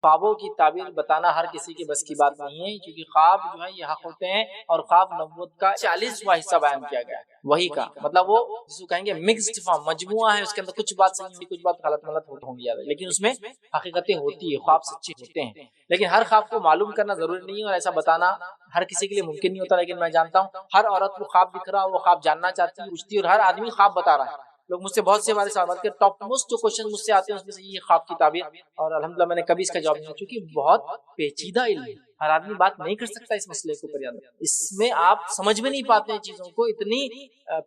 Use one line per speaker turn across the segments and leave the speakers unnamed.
خوابوں کی تعبیر بتانا ہر کسی کے بس کی بات نہیں ہے، کیونکہ خواب جو ہے یہ حق ہوتے ہیں، اور خواب نبوت کا 40واں حصہ بیان کیا گیا ہے، وہی کا مطلب وہ جس کو کہیں گے مکسڈ فارم، مجموعہ ہے، اس کے اندر کچھ بات صحیح ہوگی، کچھ بات غلط غلط ہوں گی، لیکن اس میں حقیقتیں ہوتی ہے، خواب سچے ہوتے ہیں، لیکن ہر خواب کو معلوم کرنا ضروری نہیں ہے، اور ایسا بتانا ہر کسی کے لیے ممکن نہیں ہوتا، لیکن میں جانتا ہوں ہر عورت کو خواب دکھ رہا، وہ خواب جاننا چاہتی ہے، پوچھتی ہے، اور ہر آدمی خواب بتا رہا ہے۔ لوگ مجھ سے بہت سے بارے سوال کے ٹاپ موسٹ جو کوشچن مجھ سے آتے ہیں اس میں سے یہ خواب کی تعبیر، اور الحمدللہ میں نے کبھی اس کا جواب نہیں دیا، چونکہ بہت پیچیدہ علم ہے، ہر آدمی بات نہیں کر سکتا اس مسئلے کو اوپر، اس میں آپ سمجھ میں نہیں پاتے ہیں چیزوں کو، اتنی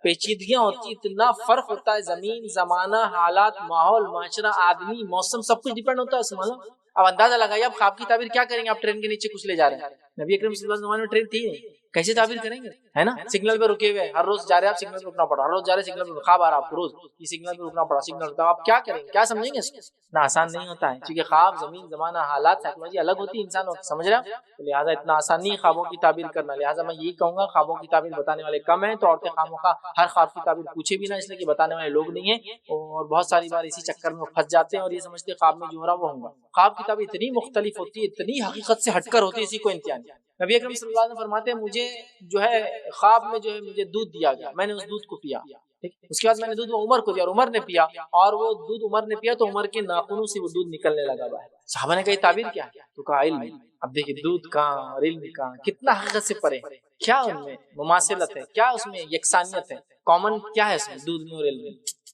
پیچیدگیاں ہوتی، اتنا فرق ہوتا ہے، زمین، زمانہ، حالات، ماحول، معاشرہ، آدمی، موسم، سب کچھ ڈیپینڈ ہوتا ہے اس میں۔ اب اندازہ لگائیے آپ خواب کی تعبیر کیا کریں گے، آپ ٹرین کے نیچے کچھ لے جا رہے ہیں، نبی اکرم صلی اللہ علیہ وسلم میں ٹرین تھی نہیں، کیسے تعبیر کریں گے، ہے نا؟ سگنل پہ رکے ہوئے ہر روز جا رہے ہیں آپ، سگنل پہ رکنا پڑا، ہر روز جا رہے ہیں سگنل پہ، خواب آ رہا آپ کو روز یہ سگنل پہ رکنا پڑا، سگنل پہ آپ کیا کریں گے، کیا سمجھیں گے اس کو؟ اتنا آسان نہیں ہوتا ہے، کیونکہ خواب، زمین، زمانہ، حالات، سائیکولوجی الگ ہوتی ہے، انسان سمجھ رہے ہیں، لہٰذا اتنا آسان نہیں خوابوں کی تعبیر کرنا، لہٰذا میں یہی کہوں گا خوابوں کی تعبیر بتانے والے کم ہیں، تو عورتیں خامخواہ ہر خواب کی تعبیر پوچھے بھی نہ، اس لیے کہ بتانے والے لوگ نہیں ہیں، اور بہت ساری بار اسی چکر میں پھنس جاتے ہیں اور یہ سمجھتے ہیں خواب میں جو ہو رہا وہ ہوں گا۔ خواب کی تعبیر اتنی مختلف ہوتی ہے، اتنی حقیقت سے ہٹ کر ہوتی ہے، اسی کو امتحان۔ نبی اکرم صلی اللہ علیہ وسلم فرماتے ہیں مجھے جو ہے خواب میں جو ہے مجھے دودھ دیا گیا، میں نے اس دودھ کو پیا، اس کے بعد میں نے دودھ عمر کو دیا اور عمر نے پیا، اور وہ دودھ عمر نے پیا تو عمر کے ناخنوں سے وہ دودھ نکلنے لگا ہے۔ صحابہ نے کہا تعبیر کیا ہے؟ تو کہا علم۔ اب دیکھیے دودھ کہاں اور علم کہاں، کتنا حقیقت سے پرے، کیا ان میں مماثلت ہے، کیا اس میں یکسانیت ہے، کامن کیا ہے اس میں دودھ میں اور علم میں،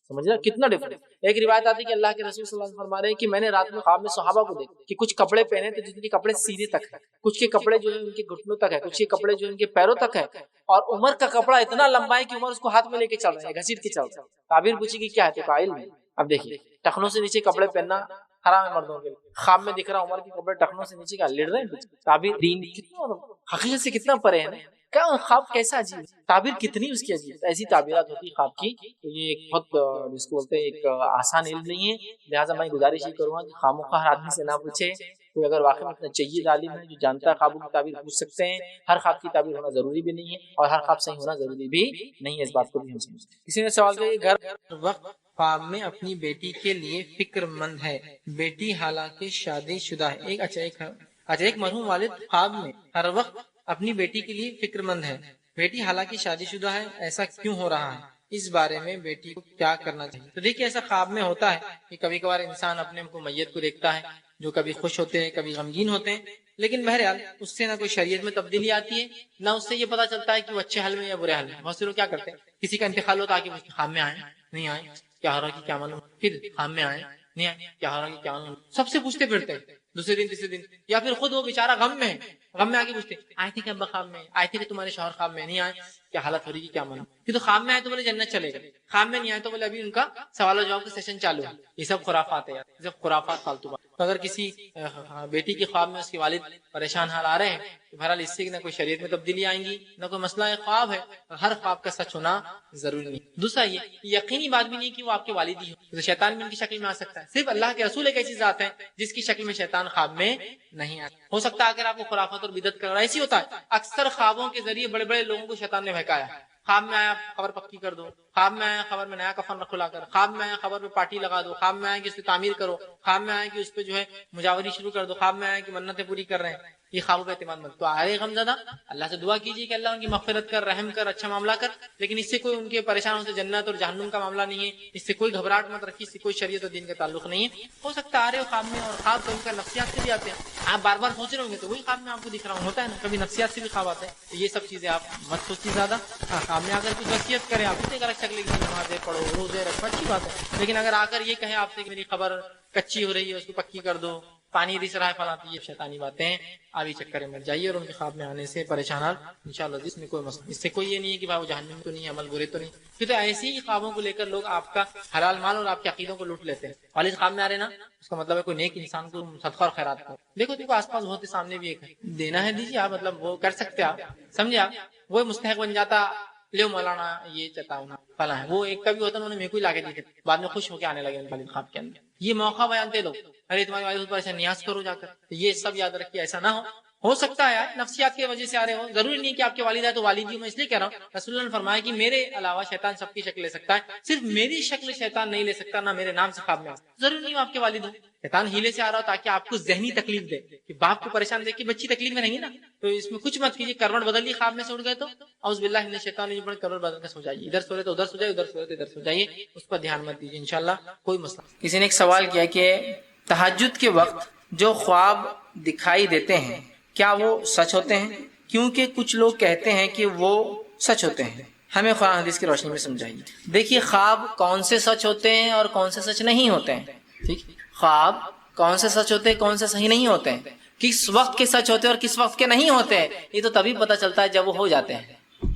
سمجھ رہے کتنا ڈفرنٹ۔ ایک روایت آتی ہے کہ اللہ کے رسول صلی اللہ علیہ وسلم فرما رہے ہیں کہ میں نے رات میں خواب میں صحابہ کو دیکھا کہ کچھ کپڑے پہنے تھے جن کے کپڑے سیدھے تک ہیں، کچھ کے کپڑے جو ہے ان کے گھٹنوں تک ہے، کچھ کے کپڑے جو ان کے پیروں تک ہے، اور عمر کا کپڑا اتنا لمبا ہے کہ عمر اس کو ہاتھ میں لے کے چل رہے ہیں، گھسیٹ کے چل رہے ہیں۔ تعبیر پوچھی کہ کیا ہے، تو کہا علم۔ اب دیکھیے ٹخنوں سے نیچے کپڑے پہننا حرام ہے مردوں کے لیے، خواب میں دکھ رہا عمر کے کپڑے ٹخنوں سے نیچے کا لڑ رہے ہیں، تعبیر دین کتنا حقیقت سے کتنا پرے ہے نا، کیا خواب کیسا عجیب، تعبیر کتنی اس کی عجیب، ایسی تعبیرات ہوتی خواب کی۔ تو یہ ایک بہت جس کو بولتے ہیں ایک آسان علم نہیں ہے، لہٰذا میں گزارش یہ کروں گا کہ خامخواہ ہر آدمی سے نہ پوچھے، کوئی اگر واقعی میں اتنا چاہیے عالم ہے جو جانتا ہے خوابوں کی تعبیر پوچھ سکتے ہیں، ہر خواب کی تعبیر ہونا ضروری بھی نہیں ہے، اور ہر خواب صحیح ہونا ضروری بھی نہیں ہے، اس بات کو بھی ہم سمجھتے ہیں۔ کسی نے سوال کیا کہ گھر
وقت خواب میں اپنی بیٹی کے لیے فکر مند ہے، بیٹی حالانکہ شادی شدہ ہے، ایک مرحوم والد خواب میں ہر وقت اپنی بیٹی کے لیے فکر مند ہے، بیٹی حالانکہ شادی شدہ ہے، ایسا کیوں ہو رہا ہے، اس بارے میں بیٹی کو کیا کرنا چاہیے؟ تو دیکھیے ایسا خواب میں ہوتا ہے کہ کبھی کبھار انسان اپنے میت کو دیکھتا ہے جو کبھی خوش ہوتے ہیں کبھی غمگین ہوتے ہیں، لیکن بہرحال اس سے نہ کوئی شریعت میں تبدیلی آتی ہے، نہ اس سے یہ پتا چلتا ہے کہ وہ اچھے حال میں یا برے حال میں۔ بہت سے لوگ کیا کرتے ہیں، کسی کا انتقال ہوتا ہے کہ خواب میں آئے نہیں آئے، کیا ہو رہا کہ کیا معلوم، پھر خواب میں آئے نہیں آئے، کیا ہو رہا کہ کیا معلوم، سب سے پوچھتے پھرتے ہیں، دوسرے دن تیسرے دن، یا پھر خود وہ بیچارہ غم میں آ کے پوچھتے آئے تھے کہ ابا خواب میں آئے تھے کہ تمہارے شوہر خواب میں نہیں آئے، کیا حالت ہو رہی ہے کیا معلوم، کہ تو خواب میں آئے تو بولے جنت چلے گئے، خواب میں نہیں آئے تو بولے ابھی ان کا سوال و جواب کا سیشن چالو ہے۔ یہ سب خرافات ہے یار، یہ سب خرافات فالتو بات۔ تو اگر کسی بیٹی کے خواب میں اس کے والد پریشان حال آ رہے ہیں تو بہرحال اس سے نہ کوئی شریعت میں تبدیلی آئیں گی نہ کوئی مسئلہ ہے، خواب ہے اور ہر خواب کا سچ ہونا ضروری نہیں۔ دوسرا یہ یقینی بات بھی نہیں کہ وہ آپ کے والد ہی ہو، تو شیطان بھی ان کی شکل میں آ سکتا ہے، صرف اللہ کے رسول ایک ایسی ذات ہے جس کی شکل میں شیطان خواب میں نہیں آتا۔ ہو سکتا ہے اگر آپ کو خرافت اور بدعت کر رہا ہے، ایسی ہوتا ہے اکثر خوابوں کے ذریعے بڑے بڑے لوگوں کو شیطان نے بہکایا، خواب میں آیا خبر پکی کر دو، خواب میں آیا خبر میں نیا کفن کھلا کر، خواب میں آیا خبر میں پارٹی لگا دو، خواب میں آیا کہ اس پہ تعمیر کرو، خواب میں آیا کہ اس پہ جو ہے مجاوری شروع کر دو، خواب میں آیا کہ منتیں پوری کر رہے ہیں۔ یہ خوابوں پہ اعتماد مت، تو آئے غم زدہ اللہ سے دعا کیجیے کہ اللہ ان کی مغفرت کر، رحم کر، اچھا معاملہ کر، لیکن اس سے کوئی ان کے پریشانوں سے جنت اور جہنم کا معاملہ نہیں ہے، اس سے کوئی گھبراہٹ مت رکھیے، اس سے کوئی شریعت اور دین کا تعلق نہیں ہے۔ ہو سکتا ہے آ رہے ہو خواب میں اور خواب تو ان کا نفسیات سے بھی آتے ہیں، آپ بار بار سوچ رہے ہوں گے تو وہی خواب میں آپ کو دکھ رہا ہوں، ہوتا ہے نا، کبھی نفسیات سے بھی خواب آتے ہیں، تو یہ سب چیزیں آپ مت سوچیے زیادہ۔ خواب میں اگر کچھ وصیت کرے آپ اسے غلط شکل کی نمازیں پڑھو، روزے رکھو، اچھی بات ہے، لیکن اگر آ کر یہ کہیں آپ سے کہ میری خبر کچی ہو رہی ہے اس کو پکی کر دو، پانی رس رہا ہے فلاں، یہ شیطانی باتیں ہیں، آپ یہ چکر میں مت جائیے اور ان کے خواب میں آنے سے پریشان انشاءاللہ جس میں کوئی مسئلہ، اس سے کوئی یہ نہیں ہے کہ بھائی وہ جہنم تو نہیں ہے، عمل برے تو نہیں، پھر تو ایسے ہی خوابوں کو لے کر لوگ آپ کا حلال مال اور آپ کے عقیدوں کو لوٹ لیتے ہیں۔ والد خواب میں آ رہے نا، اس کا مطلب ہے کوئی نیک انسان کو صدقہ اور خیرات کرو، دیکھو آس پاس بہت سامنے بھی ایک ہے، دینا ہے دیجیے آپ، مطلب وہ کر سکتے آپ، سمجھے آپ، وہ مستحق بن جاتا، لے مولانا یہ چتاؤنا فلاں ہے، وہ ایک کبھی ہوتا انہوں نے میرے کو لا کے دی تھی، بعد میں خوش ہو کے آنے لگے والد خواب کے اندر، یہ موقع بیان دے دو، ارے تمہاری والد پر ایسا نیاز کرو جا کر، یہ سب یاد رکھیے ایسا نہ ہو ہو سکتا ہے نفسیات کی وجہ سے آ رہے ہو، ضروری نہیں کہ آپ کے والد ہے تو والد ہی، میں اس لیے کہہ رہا ہوں رسول اللہ نے فرمایا کہ میرے علاوہ شیطان سب کی شکل لے سکتا ہے، صرف میری شکل شیطان نہیں لے سکتا، نہ میرے نام سے خواب میں آ سکتا، ضروری نہیں آپ کے والد ہو، شیطان ہیلے سے آ رہا ہو تاکہ آپ کو ذہنی تکلیف دے کہ باپ کو پریشان دے کہ بچی تکلیف میں نہیں ہے نا، تو اس میں کچھ مت کیجیے، کروٹ بدل لی خواب میں سے اٹھ گئے تو اعوذ باللہ من الشیطان الرجیم پڑھ کروٹ بدل کر سو جائیے، ادھر سو رہے تو ادھر سو جائیے، ادھر سو رہے تو ادھر سو جائیے، اس پر دھیان مت دیجیے، انشاءاللہ کوئی مسئلہ۔ کسی نے ایک سوال کیا کہ تہجد کے وقت جو خواب دکھائی دیتے ہیں کیا وہ سچ ہوتے ہیں؟ کیونکہ کچھ لوگ کہتے ہیں کہ وہ سچ ہوتے ہیں، ہمیں قرآن حدیث کی روشنی میں سمجھائیے۔ دیکھیے خواب کون سے سچ ہوتے ہیں اور کون سے سچ نہیں ہوتے ہیں، ٹھیک، خواب کون سے سچ ہوتے ہیں کون سے صحیح نہیں ہوتے ہیں، کس وقت کے سچ ہوتے ہیں اور کس وقت کے نہیں ہوتے ہیں، یہ تو تبھی پتہ چلتا ہے جب وہ ہو جاتے ہیں۔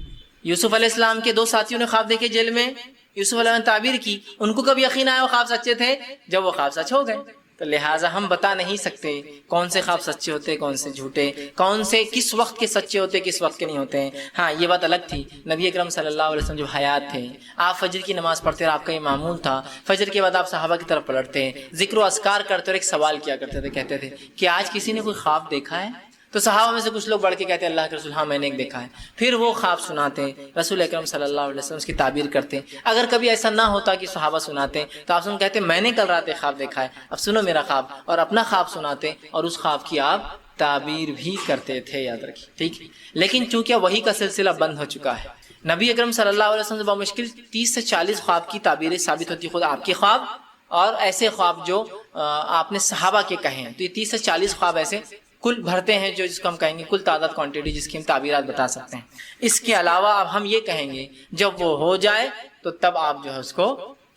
یوسف علیہ السلام کے دو ساتھیوں نے خواب دیکھے جیل میں، یوسف علیہ السلام نے تعبیر کی، ان کو کب یقین آیا وہ خواب سچے تھے؟ جب وہ خواب سچ ہو گئے۔ تو لہٰذا ہم بتا نہیں سکتے کون سے خواب سچے ہوتے کون سے جھوٹے، کون سے کس وقت کے سچے ہوتے کس وقت کے نہیں ہوتے ہیں۔ ہاں یہ بات الگ تھی، نبی اکرم صلی اللہ علیہ وسلم جب حیات تھے، آپ فجر کی نماز پڑھتے اور آپ کا یہ معمول تھا، فجر کے بعد آپ صحابہ کی طرف پلٹتے، ذکر و اذکار کرتے اور ایک سوال کیا کرتے تھے، کہتے تھے کہ آج کسی نے کوئی خواب دیکھا ہے؟ تو صحابہ میں سے کچھ لوگ بڑھ کے کہتے ہیں اللہ کے رسول ہاں میں نے ایک دیکھا ہے، پھر وہ خواب سناتے، رسول اکرم صلی اللہ علیہ وسلم اس کی تعبیر کرتے۔ اگر کبھی ایسا نہ ہوتا کہ صحابہ سناتے تو آپ کہتے میں نے کل رات ایک خواب دیکھا ہے، اب سنو میرا خواب، اور اپنا خواب سناتے اور اس خواب کی آپ تعبیر بھی کرتے تھے، یاد رکھیے، ٹھیک۔ لیکن چونکہ وحی کا سلسلہ بند ہو چکا ہے، نبی اکرم صلی اللہ علیہ وسلم سے بمشکل 30 سے 40 خواب کی تعبیریں ثابت ہوتی، خود آپ کے خواب اور ایسے خواب جو آپ نے صحابہ کے کہے ہیں، تو یہ 30 سے 40 خواب ایسے کل بھرتے ہیں جو جس کو ہم کہیں گے کل تعداد کوانٹٹی جس کی ہم تعبیرات بتا سکتے ہیں۔ اس کے علاوہ اب ہم یہ کہیں گے جب وہ ہو جائے تو تب آپ جو ہے اس کو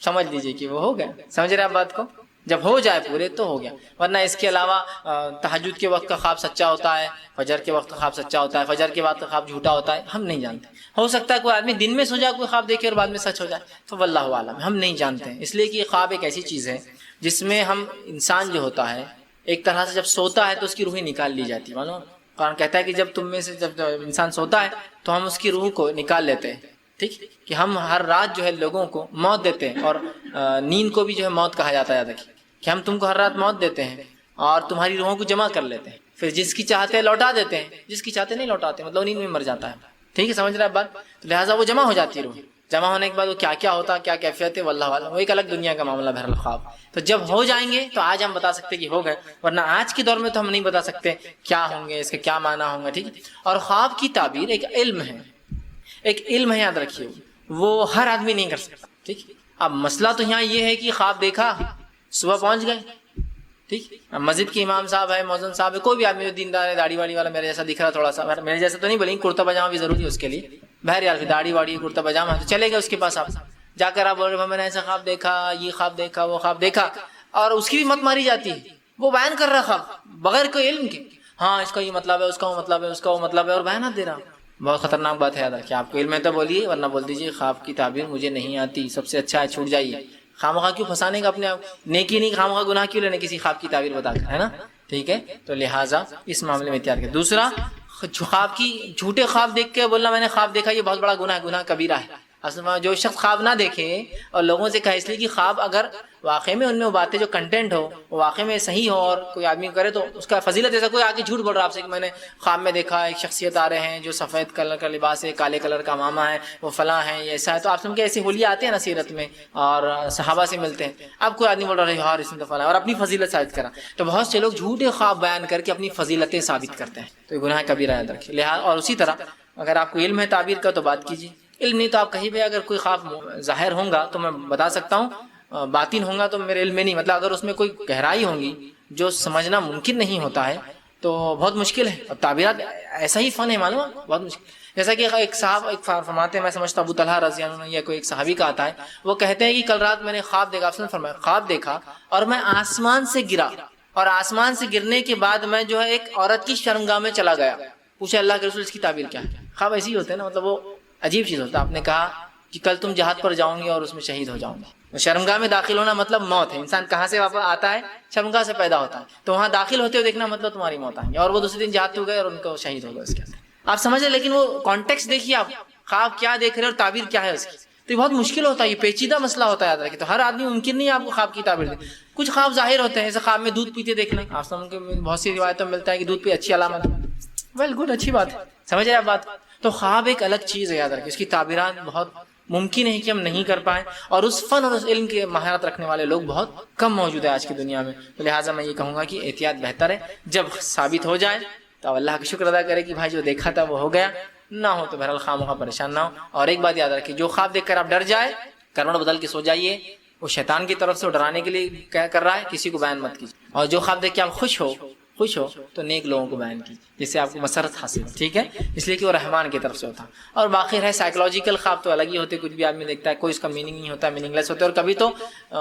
سمجھ لیجئے کہ وہ ہو گیا، سمجھ رہے آپ بات کو، جب ہو جائے پورے تو ہو گیا، ورنہ اس کے علاوہ تہجد کے وقت کا خواب سچا ہوتا ہے، فجر کے وقت کا خواب سچا ہوتا ہے، فجر کے بعد کا خواب جھوٹا ہوتا ہے، ہم نہیں جانتے۔ ہو سکتا ہے کوئی آدمی دن میں سو جائے کوئی خواب دیکھے اور بعد میں سچ ہو جائے، تو واللہ عالم ہم نہیں جانتے ہیں، اس لیے کہ یہ خواب ایک ایسی چیز ہے جس میں ہم انسان جو ہوتا ہے ایک طرح سے جب سوتا ہے تو اس کی روح نکال لی جاتی ہے، معلوم قرآن کہتا ہے کہ جب تم میں سے جب انسان سوتا ہے تو ہم اس کی روح کو نکال لیتے ہیں، ٹھیک، کہ ہم ہر رات جو ہے لوگوں کو موت دیتے ہیں، اور نیند کو بھی جو ہے موت کہا جاتا ہے، یاد رکھیے کہ ہم تم کو ہر رات موت دیتے ہیں اور تمہاری روحوں کو جمع کر لیتے ہیں، پھر جس کی چاہتے ہیں لوٹا دیتے ہیں، جس کی چاہتے نہیں لوٹاتے، مطلب نیند میں مر جاتا ہے، ٹھیک ہے، سمجھ رہے ہیں بات، تو لہٰذا وہ جمع ہو جاتی ہے روح، جمع ہونے کے بعد وہ کیا کیا ہوتا کیا کیفیت ہے واللہ عالم، وہ ایک الگ دنیا کا معاملہ بہرحال خواب۔ تو جب ہو جائیں گے تو آج ہم بتا سکتے کہ ہو گئے، ورنہ آج کے دور میں تو ہم نہیں بتا سکتے کیا ہوں گے، اس کے کیا معنی ہوں گے، ٹھیک ہے۔ اور خواب کی تعبیر ایک علم ہے، ایک علم ہے، یاد رکھیے، وہ ہر آدمی نہیں کر سکتا، ٹھیک۔ اب مسئلہ تو یہاں یہ ہے کہ خواب دیکھا، صبح پہنچ گئے، ٹھیک، مسجد کے امام صاحب ہے، مؤذن صاحب ہے، کوئی بھی آدمی جو دیندار ہے، داڑھی واڑی والا میرے جیسا دکھ رہا تھوڑا سا، میرے جیسا تو نہیں بولیں، کرتا پاجامہ بھی ضروری ہے اس کے لیے، بہرحال پھر داڑھی واڑی کرتا پاجامہ تو چلے گئے اس کے پاس، آپ جا کر آپ بول رہے میں نے ایسا خواب دیکھا، یہ خواب دیکھا، وہ خواب دیکھا، اور اس کی بھی مت ماری جاتی ہے، وہ بیان کر رہا خواب بغیر کوئی علم کے، ہاں اس کا یہ مطلب ہے، اس کا وہ مطلب ہے، اس کا وہ مطلب ہے، اور بیانات دے رہا۔ بہت خطرناک بات ہے، یاد رکھیے، آپ کو علم ہے تو بولیے، ورنہ بول دیجیے خواب کی تعبیر مجھے نہیں آتی، سب سے اچھا ہے چھوٹ جائیے، خامخواہ کیوں پھنسانے کا اپنے آپ، نیکی نہیں خامخواہ گناہ کیوں لینے کسی خواب کی تعبیر بتا کر، ہے نا، ٹھیک ہے۔ تو لہٰذا اس معاملے میں احتیاط کریں۔ دوسرا، خواب کی جھوٹے خواب دیکھ کے بولنا میں نے خواب دیکھا، یہ بہت بڑا گناہ ہے، گناہ کبیرہ ہے۔ اصل میں جو شخص خواب نہ دیکھے اور لوگوں سے کہے، اس لیے کہ خواب اگر واقعی میں ان میں وہ باتیں جو کنٹینٹ ہو وہ واقعی میں صحیح ہو اور کوئی آدمی کرے تو اس کا فضیلت، ایسا کوئی آگے جھوٹ بول رہا آپ سے کہ میں نے خواب میں دیکھا ایک شخصیت آ رہے ہیں جو سفید کلر کا لباس ہے، کالے کلر کا امامہ ہے، وہ فلاں ہے، یہ ایسا ہے، تو آپ سن کے ایسے حلیہ آتے ہیں نا سیرت میں اور صحابہ سے ملتے ہیں، اب کوئی آدمی بول رہا ہے یار اس نے تو فلاں اور اپنی فضیلت ثابت کرا، تو بہت سے لوگ جھوٹے خواب بیان کر کے اپنی فضیلتیں ثابت کرتے ہیں، تو یہ گناہ کبیرہ یاد رکھیے۔ لہٰذا اور اسی طرح اگر آپ کو علم ہے تعبیر کا تو بات کیجیے، علم نہیں تو آپ کہیں بھی اگر کوئی خواب ظاہر ہوں گا تو میں بتا سکتا ہوں، باطن ہوں گا تو میرے علم میں نہیں، مطلب اگر اس میں کوئی گہرائی ہوں گی جو سمجھنا ممکن نہیں ہوتا ہے تو بہت مشکل ہے، اور تعبیرات ایسا ہی فن ہے، معلوم ہے بہت مشکل۔ جیسا کہ ایک صاحب ایک فرماتے ہیں، میں سمجھتا ابو طلحہ رضی اللہ عنہ یا کوئی ایک صحابی کا آتا ہے، وہ کہتے ہیں کہ کل رات میں نے خواب دیکھا، آپ نے فرمایا خواب دیکھا اور میں آسمان سے گرا، اور آسمان سے گرنے کے بعد میں جو ہے ایک عورت کی شرمگاہ میں چلا گیا، پوچھا اللہ کے رسول اس کی تعبیر کیا ہے؟ خواب ایسی ہوتے ہیں نا، مطلب وہ عجیب چیز ہوتا ہے۔ آپ نے کہا کہ کل تم جہاد پر جاؤں گے اور اس میں شہید ہو جاؤں گے، شرمگاہ میں داخل ہونا مطلب موت ہے، انسان کہاں سے واپس آتا ہے؟ شرمگاہ سے پیدا ہوتا ہے، تو وہاں داخل ہوتے ہوئے دیکھنا مطلب تمہاری موت آئیں گے، اور وہ دوسرے دن جہاد ہو گئے اور ان کو شہید ہو گئے اس کے اندر، آپ سمجھ رہے، لیکن وہ کانٹیکسٹ دیکھیے، آپ خواب کیا دیکھ رہے اور تعبیر کیا ہے اس کی،
تو یہ بہت مشکل ہوتا ہے، یہ پیچیدہ مسئلہ ہوتا ہے یاد رکھیں. تو ہر آدمی ممکن نہیں ہے آپ کو خواب کی تعبیر دے. کچھ خواب ظاہر ہوتے ہیں، جیسے خواب میں دودھ پیتے دیکھنا، آپ بہت سی روایتوں میں ملتا ہے کہ دودھ پہ اچھی علامت. ویل گڈ، اچھی بات ہے، سمجھ رہے آپ بات. تو خواب ایک الگ چیز ہے یاد رکھیں، اس کی تعبیرات بہت ممکن ہے کہ ہم نہیں کر پائیں، اور اس فن اور اس علم کے مہارت رکھنے والے لوگ بہت کم موجود ہیں آج کی دنیا میں. تو لہٰذا میں یہ کہوں گا کہ احتیاط بہتر ہے. جب ثابت ہو جائے تو اللہ کا شکر ادا کرے کہ بھائی جو دیکھا تھا وہ ہو گیا، نہ ہو تو بہرحال خواہ مخواہ پریشان نہ ہو. اور ایک بات یاد رکھیں، جو خواب دیکھ کر آپ ڈر جائے، کروٹ بدل کے سو جائیے، وہ شیطان کی طرف سے ڈرانے کے لیے کیا کر رہا ہے، کسی کو بیان مت کیجیے. اور جو خواب دیکھ کے آپ خوش ہو تو نیک لوگوں کو بیان کیجیے، جس سے آپ کو مسرت حاصل ہو. ٹھیک ہے، اس لیے کہ وہ رحمان کی طرف سے ہوتا. اور باقی ہے سائیکولوجیکل خواب تو الگ ہی ہوتے، کچھ بھی آدمی دیکھتا ہے، کوئی اس کا میننگ نہیں ہوتا، میننگ لیس ہوتا ہے. اور کبھی تو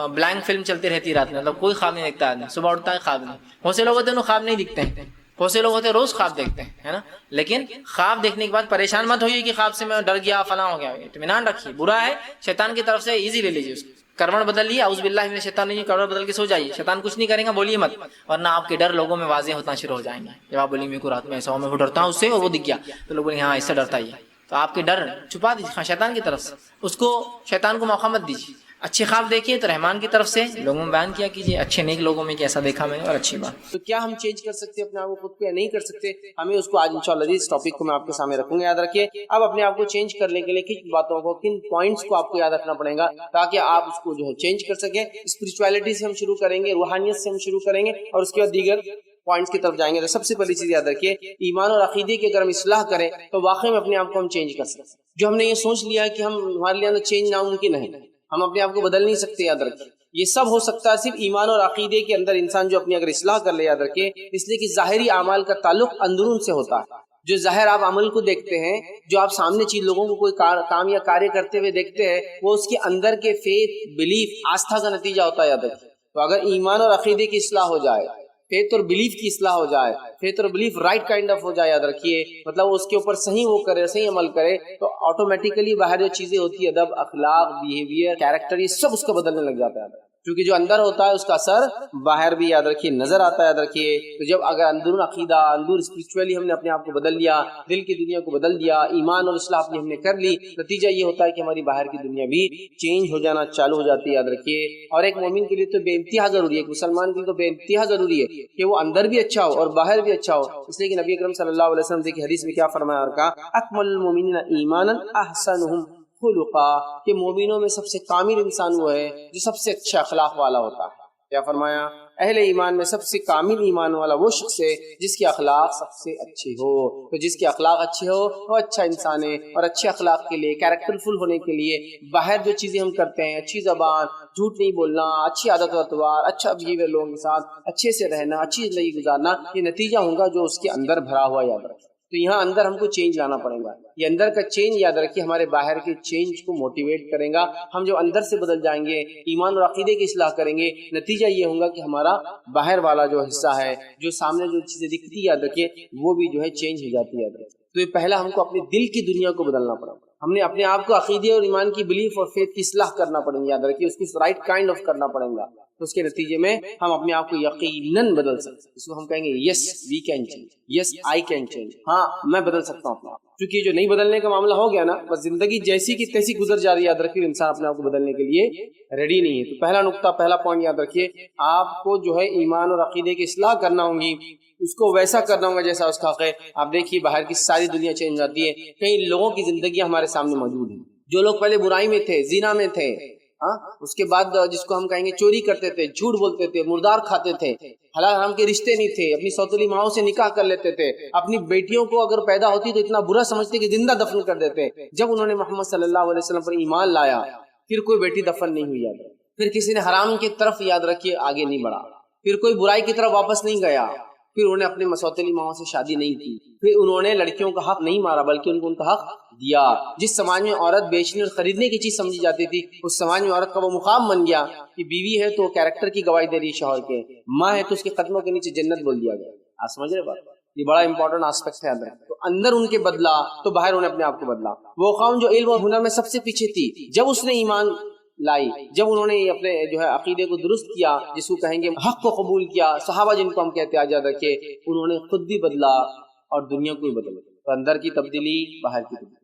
بلینک فلم چلتی رہتی رات میں، مطلب کوئی خواب نہیں دیکھتا آدمی، صبح اٹھتا ہے خواب نہیں. بہت سے لوگ ہوتے ہیں خواب نہیں دکھتے ہیں، بہت سے لوگ ہوتے ہیں روز خواب دیکھتے ہیں، ہے نا. لیکن خواب دیکھنے کے بعد پریشان مت ہوئیے کہ خواب سے میں ڈر گیا فلاں ہو گیا. اطمینان رکھیے، برا ہے شیطان کی طرف سے، ایزی لے لیجیے اس کو. کروٹ بدل لیے، اعوذ باللہ من الشیطان الرجیم، کروٹ بدل کے سو جائیے. شیطان کچھ نہیں کرے گا، بولیے مت، ورنہ آپ کے ڈر لوگوں میں واضح ہونا شروع ہو جائیں گے. جب آپ بولیے میرے کو رات میں ایسا ہو، میں وہ ڈرتا ہوں اس سے، اور وہ دکھ گیا، تو لوگ بولیں ہاں اس سے ڈرتا ہی ہے. تو آپ کے ڈر چھپا دیجیے شیطان کی طرف سے، اس کو شیطان کو موقع مت دیجیے. اچھے خواب دیکھیے تو رحمان کی طرف سے لوگوں میں بیان کیا کیجیے، اچھے نیک لوگوں میں کیسا دیکھا میں نے، اور اچھی بات.
تو کیا ہم چینج کر سکتے ہیں اپنے آپ کو خود کو یا نہیں کر سکتے؟ ہمیں اس کو آج انشاءاللہ اس ٹاپک کو میں آپ کے سامنے رکھوں گا. یاد رکھیے، اب اپنے آپ کو چینج کرنے کے لیے کن باتوں کو، کن پوائنٹس کو آپ کو یاد رکھنا پڑے گا تاکہ آپ اس کو جو ہے چینج کر سکیں. اسپرچویلٹی سے ہم شروع کریں گے، روحانیت سے ہم شروع کریں گے، اور اس کے بعد دیگر پوائنٹس کی طرف جائیں گے. تو سب سے پہلی چیز یاد رکھیے، ایمان اور عقیدے کی اگر ہم اصلاح کریں تو واقعی میں اپنے آپ کو ہم چینج کر سکتے ہیں. جو ہم نے یہ سوچ لیا کہ ہمارے لیے چینج ناممکن ہے، ہم اپنے آپ کو بدل نہیں سکتے، یاد رکھیے یہ سب ہو سکتا ہے صرف ایمان اور عقیدے کے اندر انسان جو اپنی اگر اصلاح کر لے. یاد رکھیے، اس لیے کہ ظاہری اعمال کا تعلق اندرون سے ہوتا ہے. جو ظاہر آپ عمل کو دیکھتے ہیں، جو آپ سامنے چیز لوگوں کو کوئی کام یا کاریہ کرتے ہوئے دیکھتے ہیں، وہ اس کے اندر کے فیتھ، بلیف، آستھا کا نتیجہ ہوتا ہے. یاد رکھیے، تو اگر ایمان اور عقیدے کی اصلاح ہو جائے، فیتھ اور بلیف کی اصلاح ہو جائے، فیتھ اور بلیف رائٹ کائنڈ آف ہو جائے، یاد رکھیے مطلب اس کے اوپر صحیح وہ کرے، صحیح عمل کرے، تو آٹومیٹیکلی باہر جو چیزیں ہوتی ہے، ادب، اخلاق، بیہیویئر، کیریکٹر، یہ سب اس کو بدلنے لگ جاتا ہے. کیونکہ جو اندر ہوتا ہے اس کا اثر باہر بھی یاد رکھیے نظر آتا ہے. یاد رکھیے، تو جب اگر اندرون عقیدہ، اندر اسپرچولی ہم نے اپنے آپ کو بدل لیا، دل کی دنیا کو بدل دیا، ایمان اور اصلاح اپنی ہم نے کر لی، نتیجہ یہ ہوتا ہے کہ ہماری باہر کی دنیا بھی چینج ہو جانا چالو ہو جاتی ہے. یاد رکھیے، اور ایک مومن کے لیے تو بے انتہا ضروری ہے، ایک مسلمان کے لیے تو بے انتہا ضروری ہے کہ وہ اندر بھی اچھا ہو اور باہر بھی اچھا ہو. اس لیے کہ نبی اکرم صلی اللہ علیہ وسلم کی حدیث میں کیا فرمایا اور کہا، اکمل المؤمنین ایمانا احسنهم خلقا، کہ مومنوں میں سب سے کامل انسان وہ ہے جو سب سے اچھا اخلاق والا ہوتا ہے. کیا فرمایا؟ اہل ایمان میں سب سے کامل ایمان والا وہ شخص ہے جس کے اخلاق سب سے اچھے ہو. تو جس کے اخلاق اچھے ہو وہ اچھا انسان ہے. اور اچھے اخلاق کے لیے، کیریکٹر فل ہونے کے لیے باہر جو چیزیں ہم کرتے ہیں، اچھی زبان، جھوٹ نہیں بولنا، اچھی عادت و اطوار، اچھا بیہیویئر، لوگوں کے ساتھ اچھے سے رہنا، اچھی زندگی گزارنا، یہ نتیجہ ہوگا جو اس کے اندر بھرا ہوا. یاد رکھیں، تو یہاں اندر ہم کو چینج لانا پڑے گا. یہ اندر کا چینج یاد رکھیے ہمارے باہر کے چینج کو موٹیویٹ کرے گا. ہم جو اندر سے بدل جائیں گے، ایمان اور عقیدے کی اصلاح کریں گے، نتیجہ یہ ہوگا کہ ہمارا باہر والا جو حصہ ہے، جو سامنے جو چیزیں دکھتی ہے، یاد رکھیے وہ بھی جو ہے چینج ہو جاتی ہے. یاد رکھیے، تو یہ پہلا ہم کو اپنے دل کی دنیا کو بدلنا پڑا. ہم نے اپنے آپ کو عقیدے اور ایمان کی بلیف اور فیتھ کی اصلاح کرنا پڑیں گے. یاد رکھیے، اس کی رائٹ کائنڈ آف کرنا پڑے گا. تو اس کے نتیجے میں ہم اپنے آپ کو یقیناً بدل سکتے ہیں. اس کو ہم کہیں گے yes we can change, yes I can change, ہاں میں بدل سکتا ہوں اپنا. کیونکہ جو نہیں بدلنے کا معاملہ ہو گیا نا، بس زندگی جیسی کی تیسی گزر جا رہی ہے. یاد رکھیے، انسان اپنے آپ کو بدلنے کے لیے ریڈی نہیں ہے. تو پہلا نقطہ، پہلا پوائنٹ یاد رکھیے، آپ کو جو ہے ایمان اور عقیدے کی اصلاح کرنا ہوگی، اس کو ویسا کرنا ہوگا جیسا اس کا حق ہے. آپ دیکھیے باہر کی ساری دنیا چینج جاتی ہے. کئی لوگوں کی زندگیاں ہمارے سامنے موجود ہیں، جو لوگ پہلے برائی میں تھے، زنا میں تھے، اس کے بعد جس کو ہم کہیں گے چوری کرتے تھے، جھوٹ بولتے تھے، مردار کھاتے تھے، حلال حرام کے رشتے نہیں تھے، اپنی سوتیلی ماؤں سے نکاح کر لیتے تھے، اپنی بیٹیوں کو اگر پیدا ہوتی تو اتنا برا سمجھتے کہ زندہ دفن کر دیتے. جب انہوں نے محمد صلی اللہ علیہ وسلم پر ایمان لایا، پھر کوئی بیٹی دفن نہیں ہوئی. یاد رکھیے، پھر کسی نے حرام کی طرف یاد رکھیے آگے نہیں بڑھا، پھر کوئی برائی کی طرف واپس نہیں گیا، پھر انہوں نے اپنے مسوتیلی ماؤں سے شادی نہیں کی، پھر انہوں نے لڑکیوں کا حق نہیں مارا بلکہ ان کو ان کا حق دیا. جس سماج میں عورت بیچنے اور خریدنے کی چیز سمجھی جاتی تھی، اس سماج میں عورت کا وہ مقام بن گیا کہ بیوی ہے تو کیریکٹر کی گواہی دے رہی شوہر کے، ماں ہے تو اس کے قدموں کے نیچے جنت بول دیا گیا. آپ سمجھ رہے بات؟ یہ بڑا امپورٹنٹ آسپیکٹ ہے اندر. تو اندر ان کے بدلا تو باہر انہیں اپنے آپ کو بدلا. وہ قوم جو علم اور ہنر میں سب سے پیچھے تھی، جب اس نے ایمان لائی، جب انہوں نے اپنے جو ہے عقیدے کو درست کیا، جس کو کہیں گے حق کو قبول کیا، صحابہ جن کو ہم کہتے ہیں، یاد رکھے انہوں نے خود بھی بدلا اور دنیا کو بھی بدلا. تو اندر کی تبدیلی، باہر کی تبدیلی.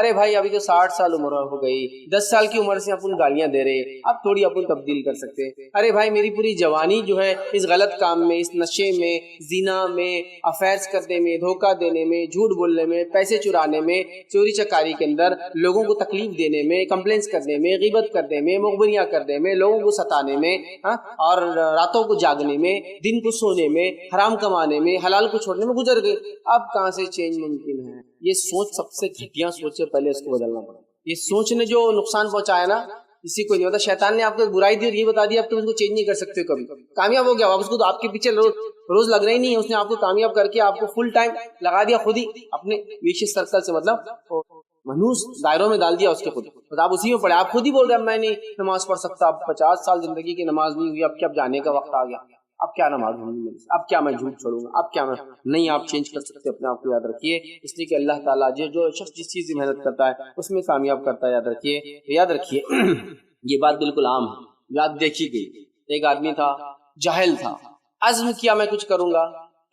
ارے بھائی ابھی تو 60 سال عمر ہو گئی, 10 سال کی عمر سے اپن گالیاں دے رہے, اب تھوڑی اپن تبدیل کر سکتے. ارے بھائی میری پوری جوانی جو ہے اس غلط کام میں, اس نشے میں, زنا میں, افیئرز کرنے میں, دھوکہ دینے میں, جھوٹ بولنے میں, پیسے چرانے میں, چوری چکاری کے اندر, لوگوں کو تکلیف دینے میں, کمپلینس کرنے میں, غیبت کرنے میں, مخبریاں کرنے میں, لوگوں کو ستانے میں, اور راتوں کو جاگنے میں, دن کو سونے میں, حرام کمانے میں, حلال کو چھوڑنے میں گزر گئے. اب کہاں سے چینج ممکن ہے؟ یہ سوچ سب سے گھٹیا سوچ ہے, پہلے اس کو بدلنا پڑا. یہ سوچ نے جو نقصان پہنچایا نا کسی کو نہیں ہوتا. شیطان نے آپ کو برائی دی اور یہ بتا دیا اب تم اس کو چینج نہیں کر سکتے, کبھی کامیاب ہو گیا آپ اس کو, تو آپ کے پیچھے روز لگ رہی نہیں ہے, اس نے آپ کو کامیاب کر کے آپ کو فل ٹائم لگا دیا خود ہی اپنے ویشیس سرکل سے, مطلب منحوس دائروں میں ڈال دیا اس کے خود, تو آپ اسی میں پڑے. آپ خود ہی بول رہے ہیں میں نہیں نماز پڑھ سکتا, اب 50 سال زندگی کی نماز نہیں ہوئی, اب کیا جانے کا وقت آ گیا, اب کیا نماز ہوگی, اب کیا میں جھوٹ چھوڑوں گا, اب کیا میں نہیں. آپ چینج کر سکتے اپنے آپ کو, یاد رکھیے, اس لیے کہ اللہ تعالیٰ جو شخص جس چیز کی محنت کرتا ہے اس میں کامیاب کرتا ہے, یاد رکھیے. یاد رکھیے یہ بات بالکل عام ہے, یاد دیکھی گئی. ایک آدمی تھا, جاہل تھا, عزم کیا میں کچھ کروں گا,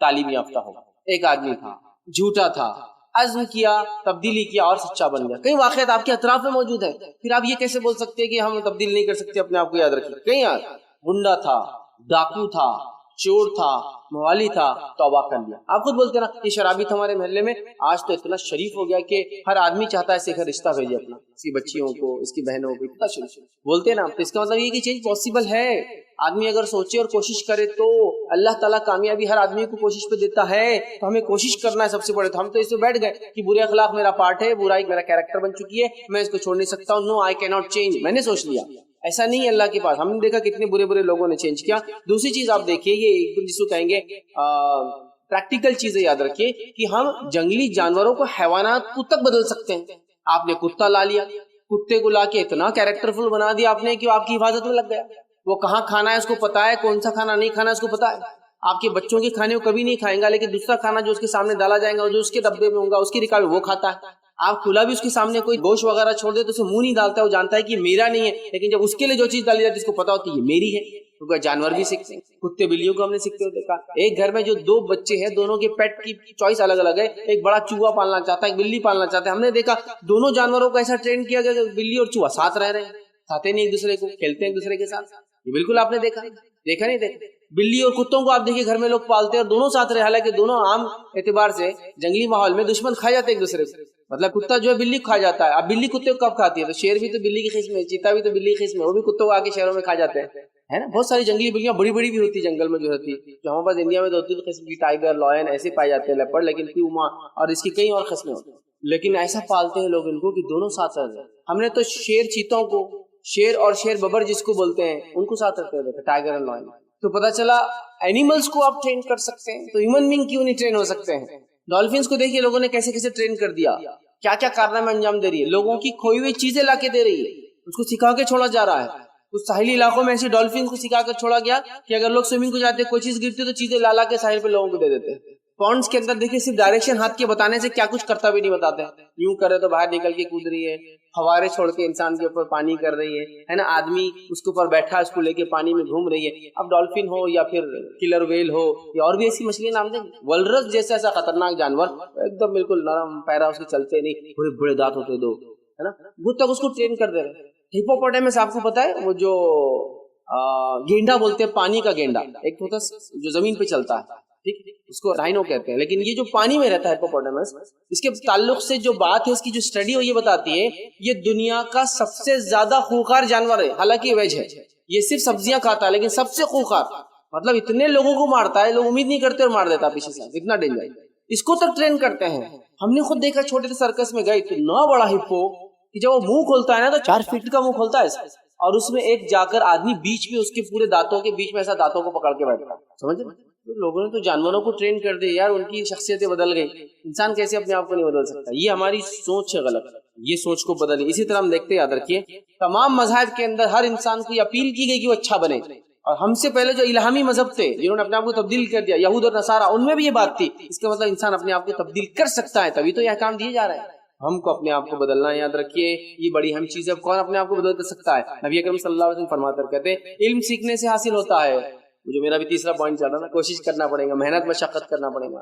تعلیم یافتہ ہوگا. ایک آدمی تھا, جھوٹا تھا, عزم کیا, تبدیلی کیا اور سچا بن گیا. کئی واقعات آپ کے اطراف میں موجود ہیں, پھر آپ یہ کیسے بول سکتے ہیں کہ ہم تبدیل نہیں کر سکتے اپنے آپ کو. یاد رکھیے, کئی گنڈا تھا, ڈاکو تھا, چور تھا, موالی تھا, توبہ کر لیا. آپ خود بولتے نا یہ شرابی تھا ہمارے محلے میں, آج تو اتنا شریف ہو گیا کہ ہر آدمی چاہتا ہے اسے گھر رشتہ بھیجے اپنا, اس کی بچیوں کو, اس کی بہنوں کو, اتنا شریف بولتے نا. تو اس کا مطلب یہ کہ چینج پاسبل ہے. آدمی اگر سوچے اور کوشش کرے تو اللہ تعالیٰ کامیابی ہر آدمی کو کوشش پہ دیتا ہے. تو ہمیں کوشش کرنا ہے سب سے بڑے. تو ہم تو اس میں بیٹھ گئے کہ برے اخلاق میرا پارٹ ہے, برائی میرا کیریکٹر بن چکی ہے, میں اس کو چھوڑ نہیں سکتا ہوں, نو آئی کی ناٹ چینج. میں نے سوچ لیا, ایسا نہیں ہے اللہ کے پاس. ہم نے دیکھا کتنے برے برے لوگوں نے چینج کیا. دوسری چیز آپ دیکھیے, یہ ایک جس کو کہیں گے پریکٹیکل چیزیں, یاد رکھیے کہ ہم جنگلی جانوروں کو حیوانات کو تک بدل سکتے ہیں. آپ نے کتا لا لیا, کتے کو لا کے اتنا کیریکٹر فل بنا دیا آپ نے کہ آپ کی حفاظت میں لگ گیا. وہ کہاں کھانا ہے اس کو پتا ہے, کون سا کھانا نہیں کھانا ہے اس کو پتا ہے. آپ کے بچوں کے کھانے کو کبھی نہیں کھائیں گا, لیکن دوسرا کھانا جو اس کے سامنے ڈالا جائے گا, جو اس کے ڈبے میں ہوگا, اس کی ریکارڈ وہ کھاتا ہے. آپ کھلا بھی اس کے سامنے کوئی گوشت وغیرہ چھوڑ دے تو اسے منہ نہیں ڈالتا ہے, وہ جانتا ہے کہ میرا نہیں ہے. لیکن جب اس کے لیے جو چیز ڈالی جاتی ہے اس کو پتا ہوتی ہے یہ میری ہے. کیونکہ جانور بھی سیکھتے ہیں, کتے بلیوں کو ہم نے سیکھتے ہوئے دیکھا. ایک گھر میں جو 2 بچے ہیں, دونوں کے پیٹ کی چوائس الگ الگ ہے. ایک بڑا چوہا پالنا چاہتا ہے, ایک بلی پالنا چاہتا ہے. ہم نے دیکھا دونوں جانوروں کو ایسا ٹرین کیا گیا کہ بلی اور چوہا ساتھ رہ رہے ہیں, کھاتے نہیں ایک دوسرے کو, کھیلتے ہیں ایک دوسرے کے ساتھ. یہ بالکل آپ نے دیکھا نہیں دیکھا. بلی اور کتوں کو آپ دیکھیے گھر میں لوگ پالتے ہیں اور دونوں ساتھ رہے, حالانکہ دونوں عام اعتبار سے جنگلی ماحول میں دشمن کھا جاتے ہیں ایک دوسرے سے. مطلب کتا جو ہے بلی کھا جاتا ہے. اب بلی کتے کو کب کھاتی ہے؟ تو شیر بھی تو بلی کی قسم ہے, چیتا بھی تو بلی کی قسم ہے, وہ بھی کتوں کو آ کے شہروں میں کھا جاتے ہیں, ہے نا. بہت ساری جنگلی بلیاں بڑی بڑی بھی ہوتی ہے جنگل میں جو ہوتی ہے, جو ہمارے پاس انڈیا میں 2-3 قسم کی, ٹائیگر, لائن ایسے پائے جاتے ہیں, لیپرڈ, لیکن پیوما اور اس کی کئی اور قسمیں ہوتی ہیں. لیکن ایسا پالتے ہیں لوگ ان کو کہ دونوں ساتھ رہتے ہیں. ہم نے تو شیر چیتوں کو, شیر اور شیر ببر جس کو بولتے ہیں, ان کو ساتھ رکھتے ہوئے دیکھا, ٹائیگر اور لائن. تو پتا چلا اینیملز کو آپ ٹرین کر سکتے ہیں, تو ہیومن بینگ کیوں نہیں ٹرین ہو سکتے ہیں؟ ڈالفنس کو دیکھیے لوگوں نے کیسے کیسے ٹرین کر دیا, کیا کیا کارنامے انجام دے رہی ہے, لوگوں کی کھوئی ہوئی چیزیں لا کے دے رہی ہے, اس کو سکھا کے چھوڑا جا رہا ہے. کچھ ساحلی علاقوں میں ایسی ڈالفن کو سکھا کر چھوڑا گیا کہ اگر لوگ سوئمنگ کو جاتے کوئی چیز گرتی تو چیزیں لا کے ساحل پہ لوگوں کو دے دیتے. پونڈس کے اندر دیکھیے صرف ڈائریکشن ہاتھ کے بتانے سے کیا کچھ کرتا بھی نہیں بتاتے. یوں کرے تو باہر نکل کے کود رہی ہے, فوارے چھوڑ کے انسان کے اوپر پانی کر رہی ہے نا, آدمی اس کے اوپر بیٹھا اس کو لے کے پانی میں گھوم رہی ہے. اب ڈالفن ہو یا پھر کلر ویل ہو یا اور بھی ایسی مچھلی نام دیں, ولرس جیسا ایسا خطرناک جانور, ایک دم بالکل نرم پیرا, اس کے چلتے نہیں, بڑے بڑے دانت ہوتے دو, ہے نا, وہ تک اس کو ٹرین کر دے رہے. ہپوپوٹیمس آپ کو پتا ہے وہ جو گینڈا بولتے ہیں, پانی کا گینڈا ایک ہوتا ہے جو زمین پہ چلتا ہے, ٹھیک, اس کو رائنو کہتے ہیں, لیکن یہ جو پانی میں رہتا ہے ہپوپوٹیمس, اس کے تعلق سے جو بات ہے, اس کی جو اسٹڈی ہو یہ بتاتی ہے یہ دنیا کا سب سے زیادہ خوخار جانور ہے. حالانکہ ویج ہے, یہ صرف سبزیاں کھاتا ہے, لیکن سب سے خوخار, مطلب اتنے لوگوں کو مارتا ہے, لوگ امید نہیں کرتے اور مار دیتا پیچھے سے, اتنا ڈینجر. اس کو تک ٹرین کرتے ہیں. ہم نے خود دیکھا چھوٹے سے سرکس میں گئے, اتنا بڑا ہپو کہ جب وہ منہ کھولتا ہے نا تو 4 فٹ کا منہ کھولتا ہے, اور اس میں ایک جا کر آدمی بیچ میں اس کے پورے دانتوں کے بیچ میں ایسا دانتوں کو پکڑ کے بیٹھتا ہے. سمجھ رہے لوگوں نے تو جانوروں کو ٹرین کر دیا یار, ان کی شخصیتیں بدل گئی. انسان کیسے اپنے آپ کو نہیں بدل سکتا؟ یہ ہماری سوچ ہے غلط, یہ سوچ کو بدلی. اسی طرح ہم دیکھتے, یاد رکھیے, تمام مذاہب کے اندر ہر انسان کو یہ اپیل کی گئی کہ وہ اچھا بنے. اور ہم سے پہلے جو الہامی مذہب تھے جنہوں نے اپنے آپ کو تبدیل کر دیا, یہود اور نصارہ, ان میں بھی یہ بات تھی. اس کا مطلب انسان اپنے آپ کو تبدیل کر سکتا ہے, تبھی تو یہ احکام دیے جا رہے ہیں. ہم کو اپنے آپ کو بدلنا ہے, یاد رکھیے یہ بڑی اہم چیز ہے. کون اپنے آپ کو بدل سکتا ہے؟ نبی اکرم صلی اللہ علیہ وسلم فرماتے کہتے ہیں علم سیکھنے سے حاصل ہوتا ہے. جو میرا بھی تیسرا پوائنٹ چل رہا نا, کوشش کرنا پڑے گا, محنت مشقت کرنا پڑے گا.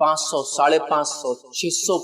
500, 550, 600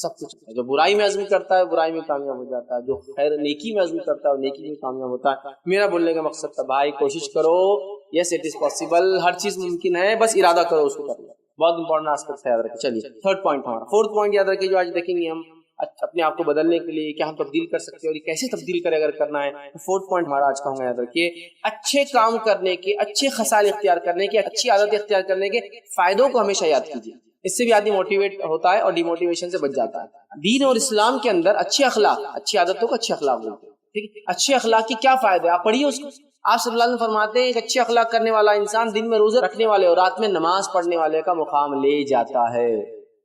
سب کچھ ہے. جو برائی میں عزم کرتا ہے برائی میں کامیاب ہو جاتا ہے, جو خیر نیکی میں عزم کرتا ہے وہ نیکی میں کامیاب ہوتا ہے. میرا بولنے کا مقصد تھا بھائی کوشش کرو, یس اٹ از پاسبل, ہر چیز ممکن ہے, بس ارادہ کرو اس کو کرنا. بہت امپورٹنٹ آسپیکٹ ہے, یاد رکھیں. چلیے تھرڈ پوائنٹ ہمارا, فورتھ پوائنٹ یاد رکھیے جو آج دیکھیں گے ہم اپنے آپ کو بدلنے کے لیے کیا ہم تبدیل کر سکتے ہیں اور یہ کیسے تبدیل کرے اگر کرنا ہے. فورتھ پوائنٹ ہمارا آج کا ہوگا, یاد رکھیے, اچھے کام کرنے کے, اچھے خصال اختیار کرنے کے, اچھی عادت اختیار کرنے کے فائدوں کو ہمیشہ یاد کیجیے. اس سے بھی آدمی موٹیویٹ ہوتا ہے اور ڈی موٹیویشن سے بچ جاتا ہے. دین اور اسلام کے اندر اچھے اخلاق, اچھی عادتوں کو اچھے اخلاق بولتے ہیں. ٹھیک ہے, اچھے اخلاق کی کیا فائدے آپ پڑھیے اس کو. آپ صلی اللہ علیہ وسلم فرماتے ہیں ایک اچھے اخلاق کرنے والا انسان دن میں روزے رکھنے والے اور رات میں نماز پڑھنے والے کا مقام لے جاتا ہے.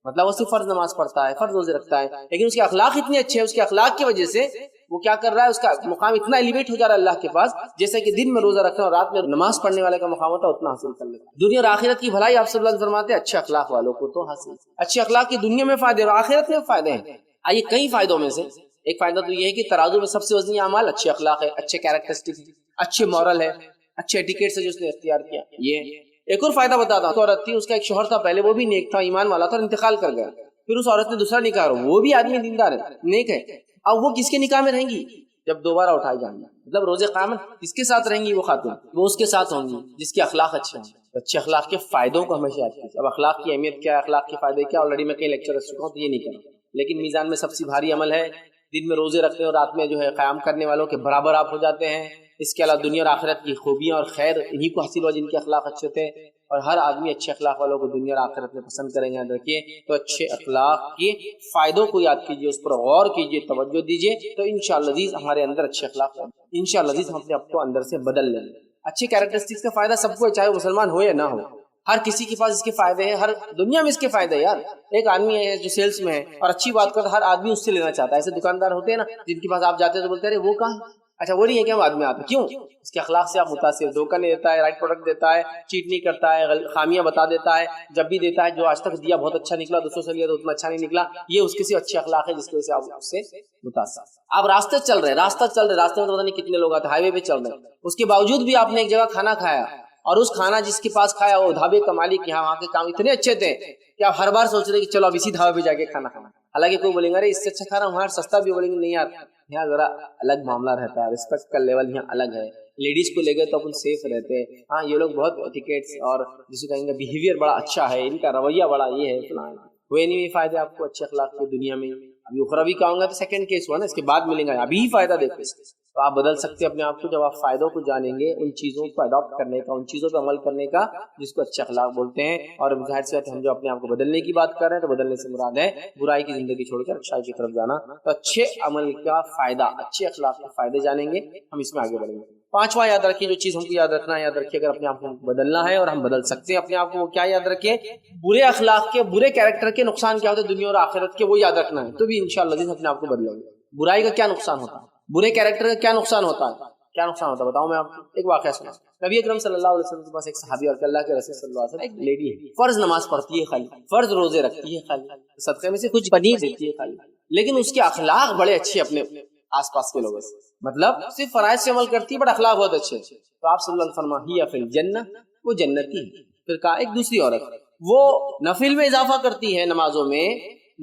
مطلب وہ صرف فرض نماز پڑھتا ہے, فرض روزے رکھتا ہے, لیکن اس کے اخلاق اتنے اچھے ہیں, اس کے اخلاق کی وجہ سے وہ کیا کر رہا ہے, اس کا مقام اتنا ایلیویٹ ہو جا رہا ہے اللہ کے پاس, جیسے کہ دن میں روزہ رکھنا اور رات میں نماز پڑھنے والے کا مقام ہوتا ہے اتنا حاصل کر لیتا. دنیا اور آخرت کی بھلائی آپ صلی اللہ علیہ وسلم فرماتے ہیں اچھے اخلاق والوں کو تو حاصل. اچھے اخلاق کی دنیا میں فائدے اور آخرت میں فائدے ہیں. آئیے کئی فائدوں میں سے ایک فائدہ تو یہ ہے کہ ترازو میں سب سے وزنی اعمال اچھے اخلاق ہے, اچھے کیریکٹرسٹک, اچھے مورل ہے, اچھے ایٹیکیٹ سے جو اس نے اختیار کیا. یہ ایک اور فائدہ بتاتا ہوں, عورت تھی, اس کا ایک شوہر تھا پہلے, وہ بھی نیک تھا, ایمان والا تھا, اور انتقال کر گیا. پھر اس عورت نے دوسرا نکاح, وہ بھی آدمی دیندار ہے, نیک ہے. اب وہ کس کے نکاح میں رہیں گی جب دوبارہ اٹھائی جائیں گی, مطلب روز قیامت کس کے ساتھ رہیں گی وہ خاتون, وہ اس کے ساتھ ہوں گی جس کے اخلاق اچھے ہیں. اچھے اخلاق کے فائدوں کو ہمیشہ یاد کیجیے. اب اخلاق کی اہمیت کیا ہے, اخلاق کے فائدے کیا, آلریڈی میں کئی لیکچر رکھ چکا ہوں تو یہ نہیں کروں, لیکن میزان میں سب سے بھاری عمل ہے دن میں روزے رکھنے اور رات میں جو ہے قیام کرنے والوں کے برابر آپ ہو جاتے ہیں. اس کے علاوہ دنیا اور آخرت کی خوبیاں اور خیر انہی کو حاصل ہوا جن کے اخلاق اچھے تھے, اور ہر آدمی اچھے اخلاق والوں کو دنیا اور آخرت میں پسند کریں گے. یاد رکھیے, تو اچھے اخلاق کے فائدوں کو یاد کیجیے, اس پر غور کیجیے, توجہ دیجیے, تو انشاءاللہ عزیز ہمارے اندر اچھے اخلاق ہیں. انشاءاللہ عزیز ہم اپنے آپ کو اندر سے بدل لیں گے. اچھے کیریکٹرسٹکس کا فائدہ سب کو ہے, چاہے وہ مسلمان ہو یا نہ ہو, ہر کسی کے پاس اس کے فائدے ہیں, ہر دنیا میں اس کے فائدے ہیں. یار ایک آدمی ہے جو سیلس میں ہے اور اچھی بات کرتا ہے, ہر آدمی اس سے لینا چاہتا ہے. ایسے دکاندار ہوتے ہیں نا جن کے پاس آپ جاتے ہیں تو بولتے ہیں وہ کہاں ہے, اچھا وہ نہیں ہے کیا, وہ آدمی آتا ہے. کیوں, اس کے اخلاق سے آپ متاثر, دھوکہ نہیں دیتا ہے, رائٹ پروڈکٹ دیتا ہے, چیٹ نہیں کرتا ہے, خامیاں بتا دیتا ہے, جب بھی دیتا ہے جو آج تک دیا بہت اچھا نکلا, دوسروں سے لیا تو اتنا اچھا نہیں نکلا. یہ اس کے سے اچھے اخلاق ہے جس کی وجہ سے آپ اس سے متاثر. آپ راستے چل رہے راستے میں پتہ نہیں کتنے لوگ آتے, ہائی وے پہ چل رہے ہیں, اس کے باوجود بھی آپ نے ایک جگہ کھانا کھایا, اور اس کھانا جس کے پاس کھایا وہ ڈھابے کا مالک, یہاں وہاں کے کام اتنے اچھے تھے کہ آپ ہر بار سوچ رہے کہ چلو اب اسی ڈھابے پہ جا کے کھانا کھانا. حالانکہ کوئی بولیں گے ارے اس سے اچھا کھانا وہاں سستا بھی, بولیں گے نہیں یار یہاں ذرا الگ معاملہ رہتا ہے, رسپیکٹ کا لیول یہاں الگ ہے, لیڈیز کو لے گئے تو اپن سیف رہتے ہیں. ہاں یہ لوگ بہت ٹکٹس اور جسے کہیں گے بیہیویئر بڑا اچھا ہے, ان کا رویہ بڑا یہ ہے فلاں. وہ نہیں فائدے آپ کو اچھے اخلاق کی دنیا میں. ابھی اخروی کہوں گا تو سیکنڈ کیس ہوا نا, اس کے بعد ملیں گا, ابھی ہی فائدہ دیکھو اس کے. تو آپ بدل سکتے ہیں اپنے آپ کو جب آپ فائدوں کو جانیں گے, ان چیزوں کو اڈاپٹ کرنے کا, ان چیزوں پہ عمل کرنے کا جس کو اچھے اخلاق بولتے ہیں. اور ظاہر سی بات ہم جو اپنے آپ کو بدلنے کی بات کر رہے ہیں تو بدلنے سے مراد ہے برائی کی زندگی چھوڑ کر اچھائی کی طرف جانا. تو اچھے عمل کا فائدہ, اچھے اخلاق کے فائدے جانیں گے, ہم اس میں آگے بڑھیں گے. پانچواں یاد رکھیے, جو چیز ہم کو یاد رکھنا ہے, یاد رکھیے اگر اپنے آپ کو بدلنا ہے اور ہم بدل سکتے ہیں اپنے آپ کو, وہ کیا یاد رکھیے, برے اخلاق کے, برے کیریکٹر کے نقصان کیا ہوتے ہیں دنیا اور آخرت کے, وہ یاد رکھنا ہے. تو بھی انشاءاللہ اپنے آپ کو بدلیں گے. برائی کا کیا نقصان ہوتا ہے, برے کیریکٹر کا کیا نقصان ہوتا ہے, کیا نقصان ہوتا ہے بتاؤں میں آپ کو. ایک واقعہ سنا, نبی اکرم صلی اللہ علیہ وسلم کے پاس ایک صحابی اور اللہ کے رسول صلی اللہ علیہ وسلم, ایک لیڈی ہے, فرض نماز پڑھتی ہے خالی, فرض روزے رکھتی ہے خالی, صدقے میں سے کچھ پنیر دیتی ہے خالی, لیکن اس کے اخلاق بڑے اچھے اپنے آس پاس کے لوگوں سے, مطلب صرف فرائض سے عمل کرتی ہے بٹ اخلاق بہت اچھے. تو آپ صلی اللہ علیہ وسلم ہی فی الجنہ, وہ جنتی ہے. پھر کہا ایک دوسری عورت, وہ نفل میں اضافہ کرتی ہے, نمازوں میں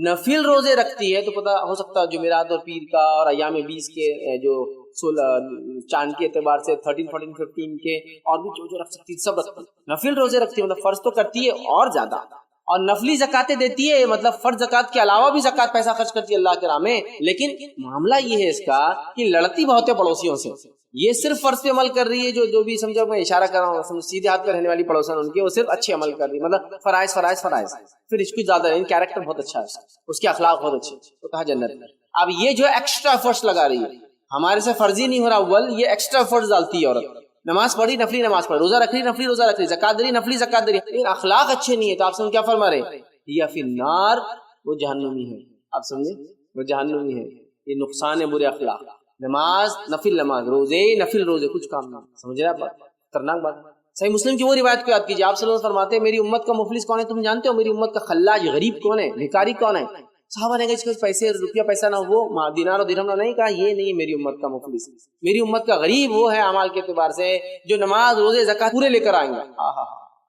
نفل روزے رکھتی ہے, تو پتہ ہو سکتا ہے جمعرات اور پیر کا اور ایام 20 کے جو چاند کے اعتبار سے 13, 14, 15 کے اور بھی جو رکھ سکتی سب رکھتی. نفل روزے رکھتی ہے, مطلب فرض تو کرتی ہے اور زیادہ, اور نفلی زکاتیں دیتی ہے, مطلب فرض زکات کے علاوہ بھی زکات پیسہ خرچ کرتی ہے اللہ کے راہ میں. لیکن معاملہ یہ ہے اس کا کہ لڑتی بہت ہے پڑوسیوں سے. یہ صرف فرض پہ عمل کر رہی ہے, جو بھی سمجھو میں اشارہ کر رہا ہوں, سیدھے ہاتھ پہ رہنے والی پڑوسن ان کی, وہ صرف اچھے عمل کر رہی ہے, مطلب فرائض فرائض فرائض, پھر اس کو زیادہ نہیں, کیریکٹر بہت اچھا ہے, اس کے اخلاق بہت اچھے, تو کہا جنت. اب یہ جو ایکسٹرا ایفرٹس لگا رہی ہے, ہمارے سے فرضی نہیں ہو رہا اول, یہ ایکسٹرا ایفرٹس ڈالتی ہے عورت. نماز پڑھی نفلی نماز پڑھی, روزہ رکھ رہی نفلی روزہ رکھ رہی, زکات دے رہی نفلی زکات دے رہی, لیکن اخلاق اچھے نہیں ہے. تو آپ سن کیا فرما رہے, یا فی النار, وہ جہنمی ہے. آپ سمجھے, وہ جہنمی ہے. یہ نقصان ہے برے اخلاق. نماز نفل نماز, روزے نفل روزے, کچھ کام نہیں. سمجھ رہے آپ, خطرناک بات. صحیح مسلم کی وہ روایت کو یاد کیجیے, آپ صلی اللہ علیہ وسلم فرماتے ہیں میری امت کا مفلس کون ہے تم جانتے ہو, میری امت کا خلاج غریب کون ہے, بھکاری کون ہے. صحابہ نے کہا اس کے پیسے روپیہ پیسہ نہ ہو, دینار و درہم نہ, نہیں کہا یہ نہیں میری امت کا مفلس. میری امت کا غریب وہ ہے اعمال کے اعتبار سے جو نماز روزے زکات پورے لے کر آئیں گا.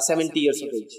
70 years of age,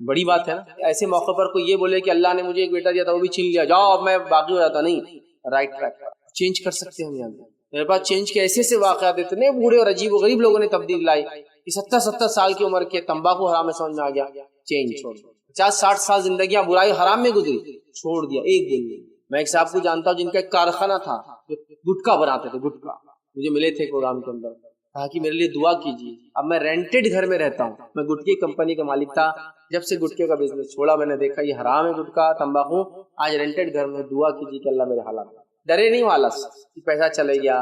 بڑی بات ہے نا. ایسے موقع پر کوئی یہ بولے کہ اللہ نے مجھے ایک بیٹا دیا تھا وہ بھی چھین لیا, جاؤ اب میں باقی ہو جاتا, نہیں, رائٹ ٹریک پر چینج کر سکتے ہیں ہم. یہاں میرے پاس چینج کے ایسے واقعات اتنے بوڑھے اور عجیب و غریب لوگوں نے تبدیلی لائی کہ 70 سال کی عمر کے تمباکو حرام میں سمجھ میں آ گیا, چینج چھوڑ دیا. 50-60 سال زندگیاں برائی حرام میں گزری, چھوڑ دیا ایک دن میں. میں ایک صاحب کو جانتا ہوں جن کا ایک کارخانہ تھا, جو گٹکا بناتے تھے, گٹکا, مجھے ملے تھے پروگرام کے اندر, کہا کہ میرے لیے دعا کیجیے. اب میں رینٹڈ گھر میں رہتا ہوں, میں گٹکے کمپنی کا مالک تھا, جب سے گٹکے کا بزنس چھوڑا میں نے دیکھا یہ حرام ہے گٹکا تمباکو, آج رینٹڈ گھر میں, دعا کیجیے کہ اللہ میرے حالات ڈرے نہیں والا کہ پیسہ چلے گیا,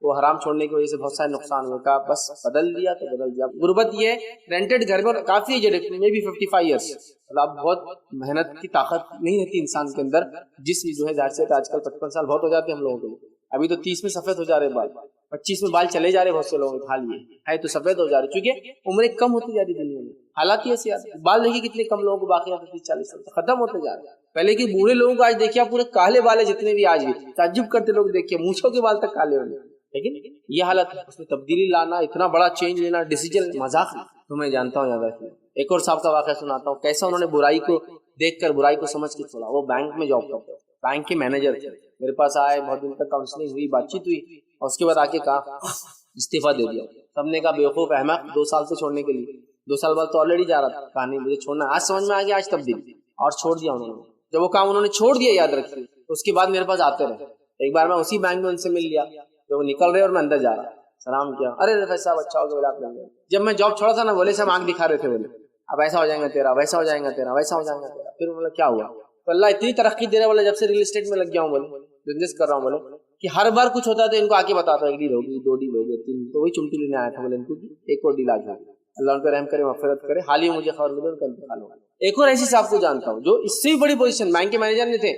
وہ حرام چھوڑنے کی وجہ سے بہت سارے نقصان ہوئے, کا بس بدل دیا تو بدل دیا. غربت یہ ہے رینٹڈ گھر میں کافی ایجڈ میں بھی 55 ایئرس, مطلب بہت محنت کی طاقت نہیں رہتی انسان کے اندر, جسم جو ہے ظاہر سے آج کل 55 سال بہت ہو جاتے ہیں ہم لوگوں کے لیے. ابھی تو 30 میں سفید ہو جا رہے بال, 25 میں بال چلے جا رہے بہت سے لوگوں کے, حال یہ ہے تو سفید ہو جا رہے کیونکہ عمریں کم ہوتی جا رہی دنیا میں. حالات ایسے بال دیکھیے کتنے کم لوگوں کو باقی 30-40 سال ختم ہوتے جا رہے ہیں. پہلے کے بوڑھے لوگوں کو آج دیکھیے آپ پورے کالے بال جتنے بھی آج بھی تعجب کرتے لوگ دیکھیے مونچھوں کے بال تک کالے ہونے, لیکن یہ حالت اس میں تبدیلی لانا, اتنا بڑا چینج لینا, ڈیسیجن مذاق تو میں جانتا ہوں. یاد رکھیے ایک اور صاحب کا واقعہ سناتا ہوں, کیسا انہوں نے برائی کو دیکھ کر برائی کو سمجھ کے چھوڑا. وہ بینک میں جاب کرتے, بینک کے مینیجر تھے, میرے پاس آئے, بہت دن تک کاؤنسلنگ ہوئی, بات چیت ہوئی, اور اس کے بعد آ کے کہا استعفیٰ دے دیا. سب نے کہا بیوقوف احمق, 2 سال سے چھوڑنے کے لیے, 2 سال بعد تو آلریڈی جا رہا تھا, کہا نہیں مجھے چھوڑنا. آج سمجھ میں آ گیا, آج تبدیلی, اور چھوڑ دیا انہوں نے. جب وہ کام انہوں نے چھوڑ دیا, یاد رکھیے, اس کے بعد میرے پاس آتے رہے. ایک بار میں اسی بینک میں ان سے مل لیا, جب وہ نکل رہے اور میں اندر جا رہا, سلام کیا, ارے فیصل صاحب اچھا ہو گیا آپ نے. جب میں جاب چھوڑا تھا نا, بولے صاحب آنکھ دکھا رہے تھے, بولے اب ایسا ہو جائے گا تیرا, ویسا ہو جائے گا تیرا, ویسا ہو جائے گا تیرا. پھر بولا کیا ہوا, تو اللہ اتنی ترقی دے رہا ہے, بولے جب سے ریل اسٹیٹ میں لگ گیا ہوں, بولے بزنس کر رہا ہوں, بولے کہ ہر بار کچھ ہوتا ہے تو ان کو آ کے بتاتا ہوں, 1 ڈیل ہوگی, 2 ڈیل ہوگی, 3, تو وہی چمٹی لینے آیا تھا, بولے ان کو ایک اور ڈیل آ جائے. اللہ ان پہ رحم کرے, مغفرت کرے. حال ہی مجھے خبر ملی ان کا انتقال ہوا. ایک اور ایسی صاحب کو جانتا ہوں جو اس سے بھی بڑی پوزیشن, بینک کے مینیجر میں تھے,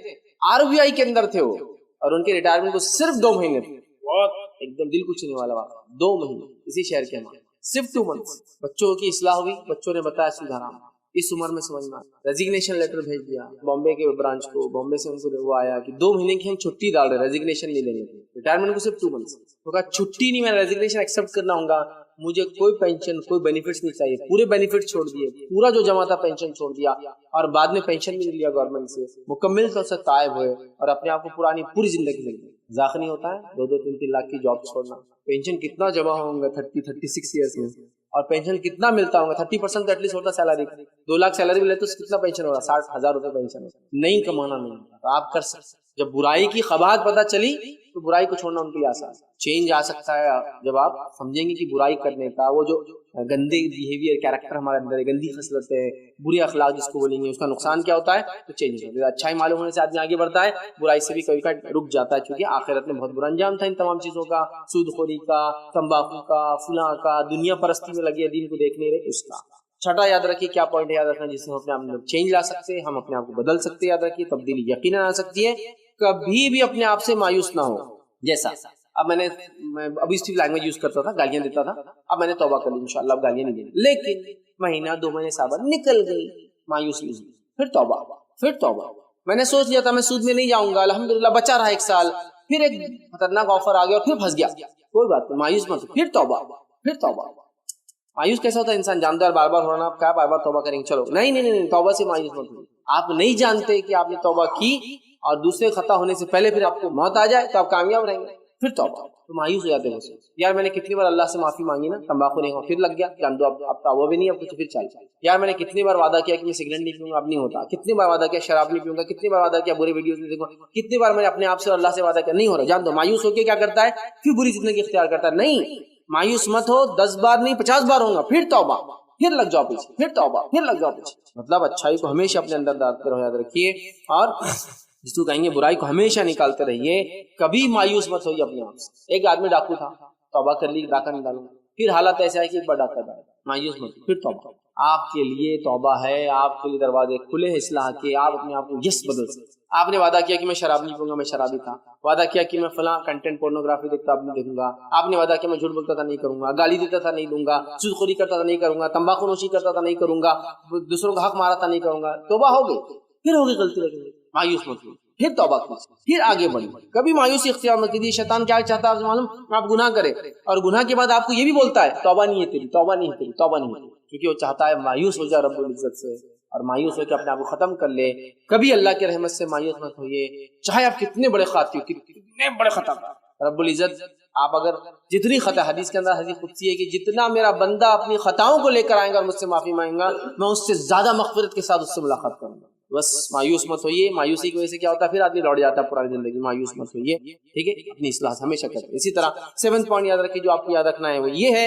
RBI کے اندر تھے وہ, اور ان کے ریٹائرمنٹ کو صرف 2 مہینے تھے. بہت ایک دم دل کچھ نہیں والا بات, 2 مہینے اسی شہر کے اندر, صرف 2 منتھس. بچوں کی اصلاح ہوئی, بچوں نے بتایا سدھارا, اس عمر میں سمجھنا. ریزگنیشن لیٹر بھیج دیا بامبے کے برانچ کو, بامبے سے ان کو وہ آیا کہ 2 مہینے کی ہم چھٹی ڈال رہے, ریزگنیشن نہیں لیں گے, ریٹائرمنٹ کو صرف 2 منتھس. تو کہا چھٹی نہیں, میں ریزگنیشن ایکسپٹ کرنا ہوں گا, مجھے کوئی پینشن کوئی بینیفٹس نہیں چاہیے. پورے بینیفٹ چھوڑ دیے, پورا جو جمع تھا پینشن چھوڑ دیا, اور بعد میں پینشن بھی نہیں لیا گورنمنٹ سے, مکمل طور سے تائب ہوئے, اور اپنے آپ کو پوری زندگی زندگی ذاق نہیں ہوتا ہے 2-3 لاکھ کی جاب چھوڑنا. پینشن کتنا جمع ہوں گا 36 ایئرس میں, اور پینشن کتنا ملتا ہوگا, 30% تو ایٹ لیسٹ ہوتا سیلری. 2 لاکھ سیلری ملے تو کتنا پینشن ہوگا, 60,000 روپے پینشن. نہیں کمانا نہیں ہوتا, آپ کر سکتے. جب برائی کی خباثت پتہ چلی تو برائی کو چھوڑنا ان کے لیے آسان. چینج آ سکتا ہے جب آپ سمجھیں گے کہ برائی کرنے کا وہ جو گندے بیہیویئر کیریکٹر ہمارے اندر ہے, گندی خصلت ہے, بری اخلاق جس کو بولیں گے, اس کا نقصان کیا ہوتا ہے, تو چینج ہوتا ہے. اچھائی معلوم ہونے سے آدمی آگے بڑھتا ہے, برائی سے بھی کبھی کبھی رک جاتا ہے, کیونکہ آخرت میں بہت برا انجام تھا ان تمام چیزوں کا, سود خوری کا, تمباکو کا, فلاں کا, دنیا پرستی میں لگے دین کو دیکھنے رہے اس کا. چھٹا یاد رکھیے کیا پوائنٹ ہے یاد رکھنا جس سے ہم اپنے آپ میں چینج لا سکتے ہیں, ہم اپنے آپ کو بدل سکتے ہیں. یاد رکھیے تبدیلی یقیناً آ سکتی ہے, کبھی بھی اپنے آپ سے مایوس نہ ہو. جیسا اب میں ابھی اسٹیل لینگویج یوز کرتا تھا, گالیاں دیتا تھا, اب میں نے توبہ کر لی, انشاءاللہ اب گالیاں نہیں دیں. لیکن مہینہ 2 مہینے صابر نکل گئی, مایوس نہیں ہوئی, پھر توبہ. میں نے سوچ لیا تھا میں سود میں نہیں جاؤں گا, الحمدللہ بچا رہا 1 سال, پھر ایک خطرناک آفر آ گیا اور پھر پھنس گیا. کوئی بات نہیں, مایوس مت, پھر توبہ. مایوس کیسا ہوتا ہے انسان جانتا ہے بار بار ہونا, کیا بار بار توبہ کریں گے, چلو نہیں, توبہ سے مایوس مت ہوئی. آپ نہیں جانتے کہ آپ نے توبہ کی اور دوسرے خطا ہونے سے پہلے پھر آپ کو موت آ جائے تو آپ کامیاب رہیں گے. پھر توبہ, تو مایوس ہو جاتے ہیں. یار میں نے کتنی بار اللہ سے معافی مانگی نا, تمباکو نہیں ہوا, پھر لگ گیا, جان دو اب توبہ بھی نہیں, اب کچھ پھر چل. یار میں نے کتنی بار وعدہ کیا کہ میں سگریٹ نہیں پیوں گا, اب نہیں ہوتا. کتنی بار وعدہ کیا شراب نہیں پیوں گا, کتنی بار وعدہ کیا برے ویڈیوز نہیں دیکھوں گا, کتنی بار میں نے اپنے آپ سے اور اللہ سے وعدہ کیا, نہیں ہو رہا. جان دو مایوس ہو کے کیا کرتا ہے, پھر بری زندگی اختیار کرتا ہے. نہیں, مایوس مت ہو, 10 بار نہیں 50 بار ہوگا, پھر توبہ, پھر لگ جاؤ پیچھے, پھر توبہ, پھر لگ جاؤ پیچھے. مطلب اچھائی کو ہمیشہ اپنے اندر ڈالتے رہو, یاد رکھیے. اور جس کو کہیں گے برائی کو ہمیشہ نکالتے رہیے, کبھی مایوس مت ہوئیے اپنے آپ سے. ایک آدمی ڈاکو تھا, توبہ کر لی, ڈاکہ نہیں ڈالوں, پھر حالت ایسا ہے کہ ایک بار ڈاکہ ڈالا, مایوس مت, پھر توبہ. آپ کے لیے توبہ ہے, آپ کے لیے دروازے کھلے ہیں اصلاح کے, آپ اپنے آپ کو یس بدل سکتے. آپ نے وعدہ کیا کہ میں شراب نہیں پیوں گا, میں شرابی تھا. وعدہ کیا کہ میں فلاں کنٹینٹ پورنوگرافی دیکھتا اب نہیں دیکھوں گا. آپ نے وعدہ کیا میں جھوٹ بولتا تھا نہیں کروں گا, گالی دیتا تھا نہیں دوں گا, سود خوری کرتا تھا نہیں کروں گا, تمباکو نوشی کرتا تھا نہیں کروں گا, دوسروں کا حق مارا تھا نہیں کروں گا. توبہ ہو گئی, پھر ہوگی غلطی لگے, مایوس مت ہوئی, پھر توبہ کیجیے, پھر آگے بڑھیں. کبھی مایوسی اختیار مت کیجیے. شیطان کیا چاہتا ہے آپ سے معلوم, آپ گناہ کرے اور گناہ کے بعد آپ کو یہ بھی بولتا ہے توبہ نہیں ہے تیری, توبہ نہیں ہے تیری, توبہ نہیں ہے, کیونکہ وہ چاہتا ہے مایوس ہو جائے رب العزت سے, اور مایوس ہو کے اپنے آپ کو ختم کر لے. کبھی اللہ کی رحمت سے مایوس مت ہوئے, چاہے آپ کتنے بڑے خاطی ہو, کتنے بڑے خطا. رب العزت آپ اگر جتنی خطا, حدیث کے اندر حدیث قدسی ہے کہ جتنا میرا بندہ اپنی خطاؤں کو لے کر آئے گا اور مجھ سے معافی مانگے گا, میں اس سے زیادہ مغفرت کے ساتھ اس سے ملاقات کروں گا. بس مایوس مت ہوئیے. مایوسی کی وجہ سے کیا ہوتا ہے, پھر آدمی لوٹ جاتا ہے پرانی زندگی. مایوس مت ہوئیے, ٹھیک ہے, اپنی اصلاح ہمیشہ کریں. اسی طرح 7 پوائنٹ یاد رکھیے جو آپ کو یاد رکھنا ہے, وہ یہ ہے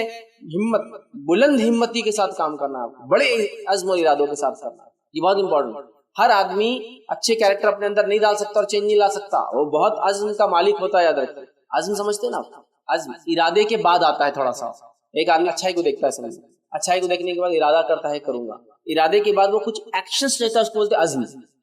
ہمت, بلند ہمتی کے ساتھ کام کرنا, بڑے عزم و ارادوں کے ساتھ کرنا. یہ بہت امپورٹنٹ. ہر آدمی اچھے کیریکٹر اپنے اندر نہیں ڈال سکتا اور چینج نہیں لا سکتا, وہ بہت عزم کا مالک ہوتا ہے. یاد رکھیں, عزم سمجھتے ہیں نا, عزم ارادے کے بعد آتا ہے تھوڑا سا. ایک آدمی اچھائی کو دیکھتا ہے, سمجھ, اچھائی کو دیکھنے کے بعد ارادہ کرتا ہے کروں گا, ارادے کے بعد وہ کچھ ایکشنز لیتا ہے, اس کو بولتے ہیں عزم.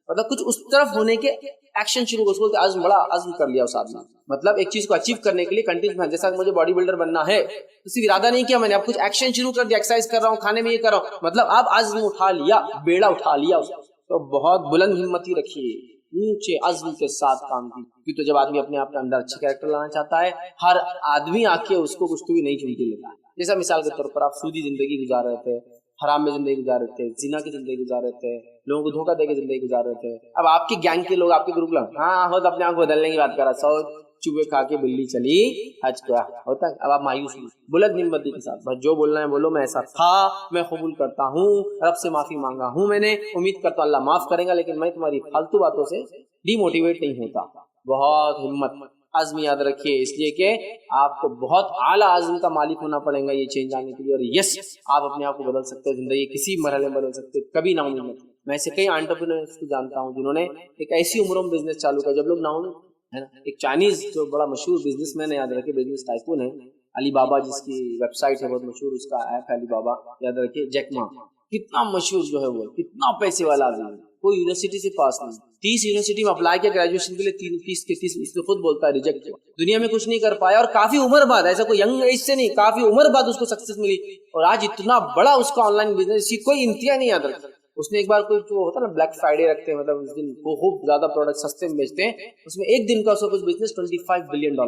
مطلب کچھ اس طرف ہونے کے ایکشن شروع ہو, اس کو بولتے ہیں عزم. بڑا عزم کر لیا اس آدمی, مطلب ایک چیز کو اچیو کرنے کے لیے کنٹینیوس محنت. جیسا مجھے باڈی بلڈر بننا ہے, تو صرف ارادہ نہیں کیا میں نے, اب کچھ ایکشن شروع کر دیا, ایکسرسائز کر رہا ہوں, کھانے میں یہ کر رہا ہوں, مطلب آپ عزم اٹھا لیا, بیڑا اٹھا لیا اس کو. تو بہت بلند ہمتی رکھیے, اونچے عزم کے ساتھ کام کی. تو جب آدمی اپنے آپ کے اندر اچھے کیریکٹر لانا چاہتا ہے, ہر آدمی آ کے اس کو کچھ بھی نہیں چن کے لیتا ہے. جیسا مثال کے طور پر آپ سودی زندگی گزار رہے تھے, حرام میں زندگی گزار رہے تھے, زنا کی زندگی گزار رہے تھے, لوگوں کو دھوکہ دے کے زندگی گزار رہے تھے. اب آپ کے گینگ کے لوگ, آپ کے گروپ لوگ, ہاں خود اپنے آپ کو بدلنے کی بات کر رہا, 100 چوبے کھا کے بلی چلی حج کیا ہوتا ہے. اب آپ مایوس نہیں, بلند ہمتی کے ساتھ بس جو بولنا ہے بولو, میں ایسا تھا, میں قبول کرتا ہوں, رب سے معافی مانگا ہوں, میں نے امید کرتا ہوں اللہ معاف کرے گا, لیکن میں تمہاری فالتو باتوں سے ڈی موٹیویٹ نہیں ہوتا. بہت ہمت, عزم یاد رکھیے, اس لیے کہ آپ کو بہت اعلیٰ عزم کا مالک ہونا پڑے گا یہ چینج آنے کے لیے. اور یس, آپ اپنے آپ کو بدل سکتے ہیں, زندگی کسی مرحلے میں بدل سکتے, کبھی نہ امید. میں ایسے کئی انٹرپرینورز کو جانتا ہوں جنہوں نے ایک ایسی عمروں میں بزنس چالو کیا جب لوگ نہ امید ہے نا. ایک چائنیز جو بڑا مشہور بزنس مین ہے, یاد رکھیے, بزنس ٹائکون ہے, علی بابا, جس کی ویب سائٹ ہے بہت مشہور, اس کا ایپ ہے علی بابا, یاد رکھیے. جیک ما کتنا مشہور جو ہے, وہ کتنا پیسے والا آدمی, کوئی یونیورسٹی سے پاس نہیں, 30 یونیورسٹی میں اپلائی کیا گریجویشن کے لیے, 30 کے 30 اس نے خود بولتا ہے ریجیکٹ کیا, دنیا میں کچھ نہیں کر پایا, اور کافی عمر بعد, ایسا کوئی ینگ ایج سے نہیں, کافی عمر بعد اس کو سکسیس ملی, اور آج اتنا بڑا اس کا آن لائن بزنس, اس کی کوئی انتہا نہیں. یاد رکھتا, اس نے ایک بار کوئی جو ہوتا ہے نا بلیک فرائیڈے رکھتے ہیں, مطلب اس دن وہ خوب زیادہ پروڈکٹ سستے میں بیچتے ہیں, اس میں ایک دن کا اس کا کچھ بزنس $25 بلین کا,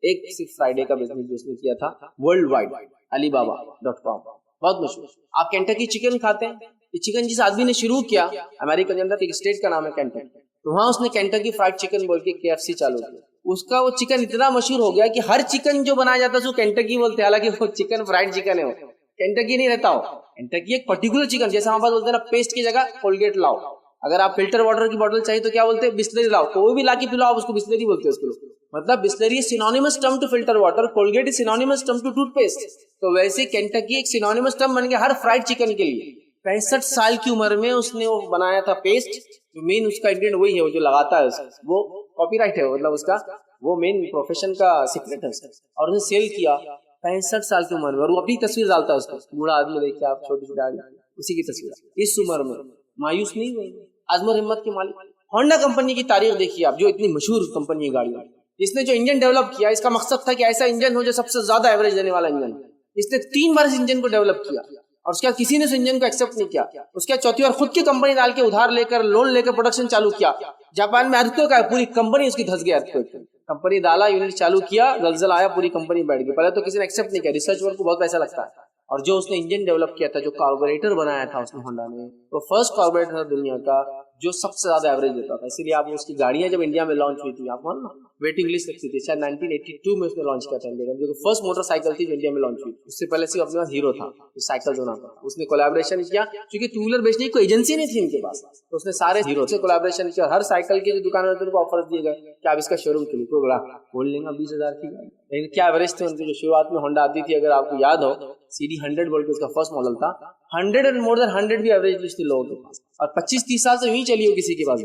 ایک صرف فرائیڈے کا بزنس جو اس نے کیا تھا ورلڈ وائڈ, alibaba.com, بہت مشہور. آپ کینٹکی چکن کھاتے ہیں, یہ چکن جس آدمی نے شروع کیا, امریکہ کے اندر ایک اسٹیٹ کا نام ہے کینٹکی, تو وہاں اس نے کینٹکی فرائیڈ چکن بول کے KFC چالو کیا. اس کا وہ چکن اتنا مشہور ہو گیا کہ ہر چکن جو بنایا جاتا ہے اس کو کینٹکی بولتے ہیں, حالانکہ وہ چکن فرائڈ چکن ہے, وہ کینٹکی نہیں رہتا. ہو کینٹکی ایک پرٹیکولر چکن, جیسے ہم بات بولتے ہیں نا پیسٹ کی جگہ کولگیٹ لاؤ, اگر آپ فلٹر واٹر کی بوتل چاہیے تو کیا بولتے ہیں, بسلری لاؤ, کوئی بھی لا کے پلاؤ, اس کو بسلری بولتے ہیں. اس کو مطلب Bisleri synonymous term to filter water, Colgate is synonymous term to toothpaste. تو ویسے کینٹکی ایک سینونیمس ٹرم بن گیا ہر فرائڈ چکن کے لیے. 65 سال کی عمر میں اس نے وہ بنایا تھا پیسٹ, جو مین اس کا انگریڈینٹ وہی ہے, وہ جو لگاتا ہے وہ کاپی رائٹ ہے, مطلب اس کا وہ مین پروفیشن کا سیکرٹ ہے, اور اس نے سیل کیا 65 سال کی عمر میں, اور وہ اپنی تصویر ڈالتا ہے, اس کو بوڑھا آدمی دیکھ کے آپ چھوٹی سی ڈال, اسی کی تصویر. اس عمر میں مایوس نہیں ہوئے, عزم و ہمت کے مالک. ہونڈا کمپنی کی تاریخ دیکھیے آپ, جو اتنی مشہور کمپنی ہے گاڑیوں, اس نے جو انجن ڈیولپ کیا, اس کا مقصد تھا کہ ایسا انجن ہو جو سب سے زیادہ ایوریج دینے والا انجن. اس نے 3 بار اس انجن کو ڈیولپ کیا, اور اس کے بعد کسی نے اس انجن کو ایکسپٹ نہیں کیا. اس کے بعد چوتھی بار خود کی کمپنی ڈال کے ادھار لے کر لون لے کر پروڈکشن چالو کیا. جاپان میں ارتھکویک آیا, پوری کمپنی اس کی دھس گئی. ارتھکویک کمپنی ڈالا, یونٹ چالو کیا, زلزلہ آیا, پوری کمپنی بیٹھ گئی. پہلے تو کسی نے ایکسپٹ نہیں کیا, ریسرچ ورک کو بہت پیسہ لگتا ہے. اور جو اس نے انجن ڈیولپ کیا تھا, جو کاربوریٹر بنایا تھا اس نے ہونڈا نے, وہ فرسٹ کاربوریٹر تھا دنیا کا جو سب سے زیادہ ایوریج دیتا تھا. اسی لیے آپ اس کی گاڑیاں جب انڈیا میں لانچ ہوئی تھی, آپ نا ویٹنگ لسٹ رکھی تھی. شاید 1982 میں اس نے لانچ کیا تھا انڈیا میں, جو فرسٹ موٹر سائیکل تھی جو انڈیا میں لانچ ہوئی. اس سے پہلے صرف اپنے پاس ہیرو تھا, سائیکل جو نام تھا. اس نے کولیبریشن کیا, کیونکہ ٹو ویلر بیچنے کی کوئی ایجنسی نہیں تھی ان کے پاس, تو اس نے سارے ہیرو سے کولیبریشن کیا. ہر سائیکل کی جو دکان ہوتی ہے ان کو آفر دیے گئے کہ آپ اس کا شو روم کھولیں, کوئی بڑا بول لیں گا 20,000 کی گاڑی. لیکن کیا ایوریج تھے ان کی. جو شروعات میں ہونڈا آتی تھی, اگر آپ کو یاد ہو, CD 100 بول کے اس کا فرسٹ ماڈل تھا, 100 اور مور دین 100 بھی ایوریج لسٹ تھی لوگوں کے پاس, اور 25-30 سال سے یوں چلی ہو کسی کے پاس.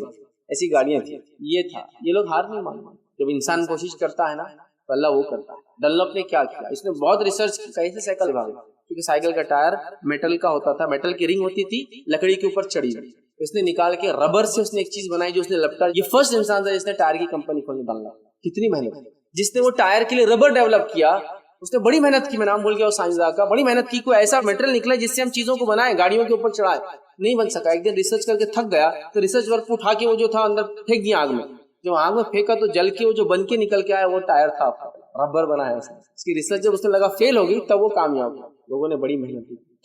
ایسی گاڑیاں تھیں. یہ تھا, یہ لوگ ہار نہیں مانتے. جب انسان کوشش کرتا ہے نا تو اللہ وہ کرتا ہے. ڈنلوپ نے کیا کیا, اس نے بہت ریسرچ کی کیسے سائیکل بھاگے, کیونکہ سائیکل کا ٹائر میٹل کا ہوتا تھا, میٹل کی رنگ ہوتی تھی, لکڑی کے اوپر چڑھی ہوئی. اس نے نکال کے ربر سے اس نے ایک چیز بنائی جو اس نے لپٹا. یہ فرسٹ انسان تھا جس نے ٹائر کی کمپنی کھولنے ڈالنا. کتنی محنت, جس نے وہ ٹائر کے لیے ربر ڈیولپ کیا, اس نے بڑی محنت کی. میں نام بول گیا وہ سائنسداں کا, بڑی محنت کی. کوئی ایسا میٹل نکلا جس سے ہم چیزوں کو بنائیں, گاڑیوں کے اوپر چڑھائے, نہیں بن سکا. ایک دن ریسرچ کر کے تھک گیا, تو ریسرچ ورک اٹھا کے وہ جو تھا اندر پھینک دیا آگ میں. جو آگ میں پھینکا تو جل کے وہ جو بن کے نکل کے آیا وہ ٹائر تھا, ربر بنایا. اس کی ریسرچ جب اس نے لگا فیل ہوگی, تب وہ کامیاب ہوا. لوگوں نے بڑی محنت کی.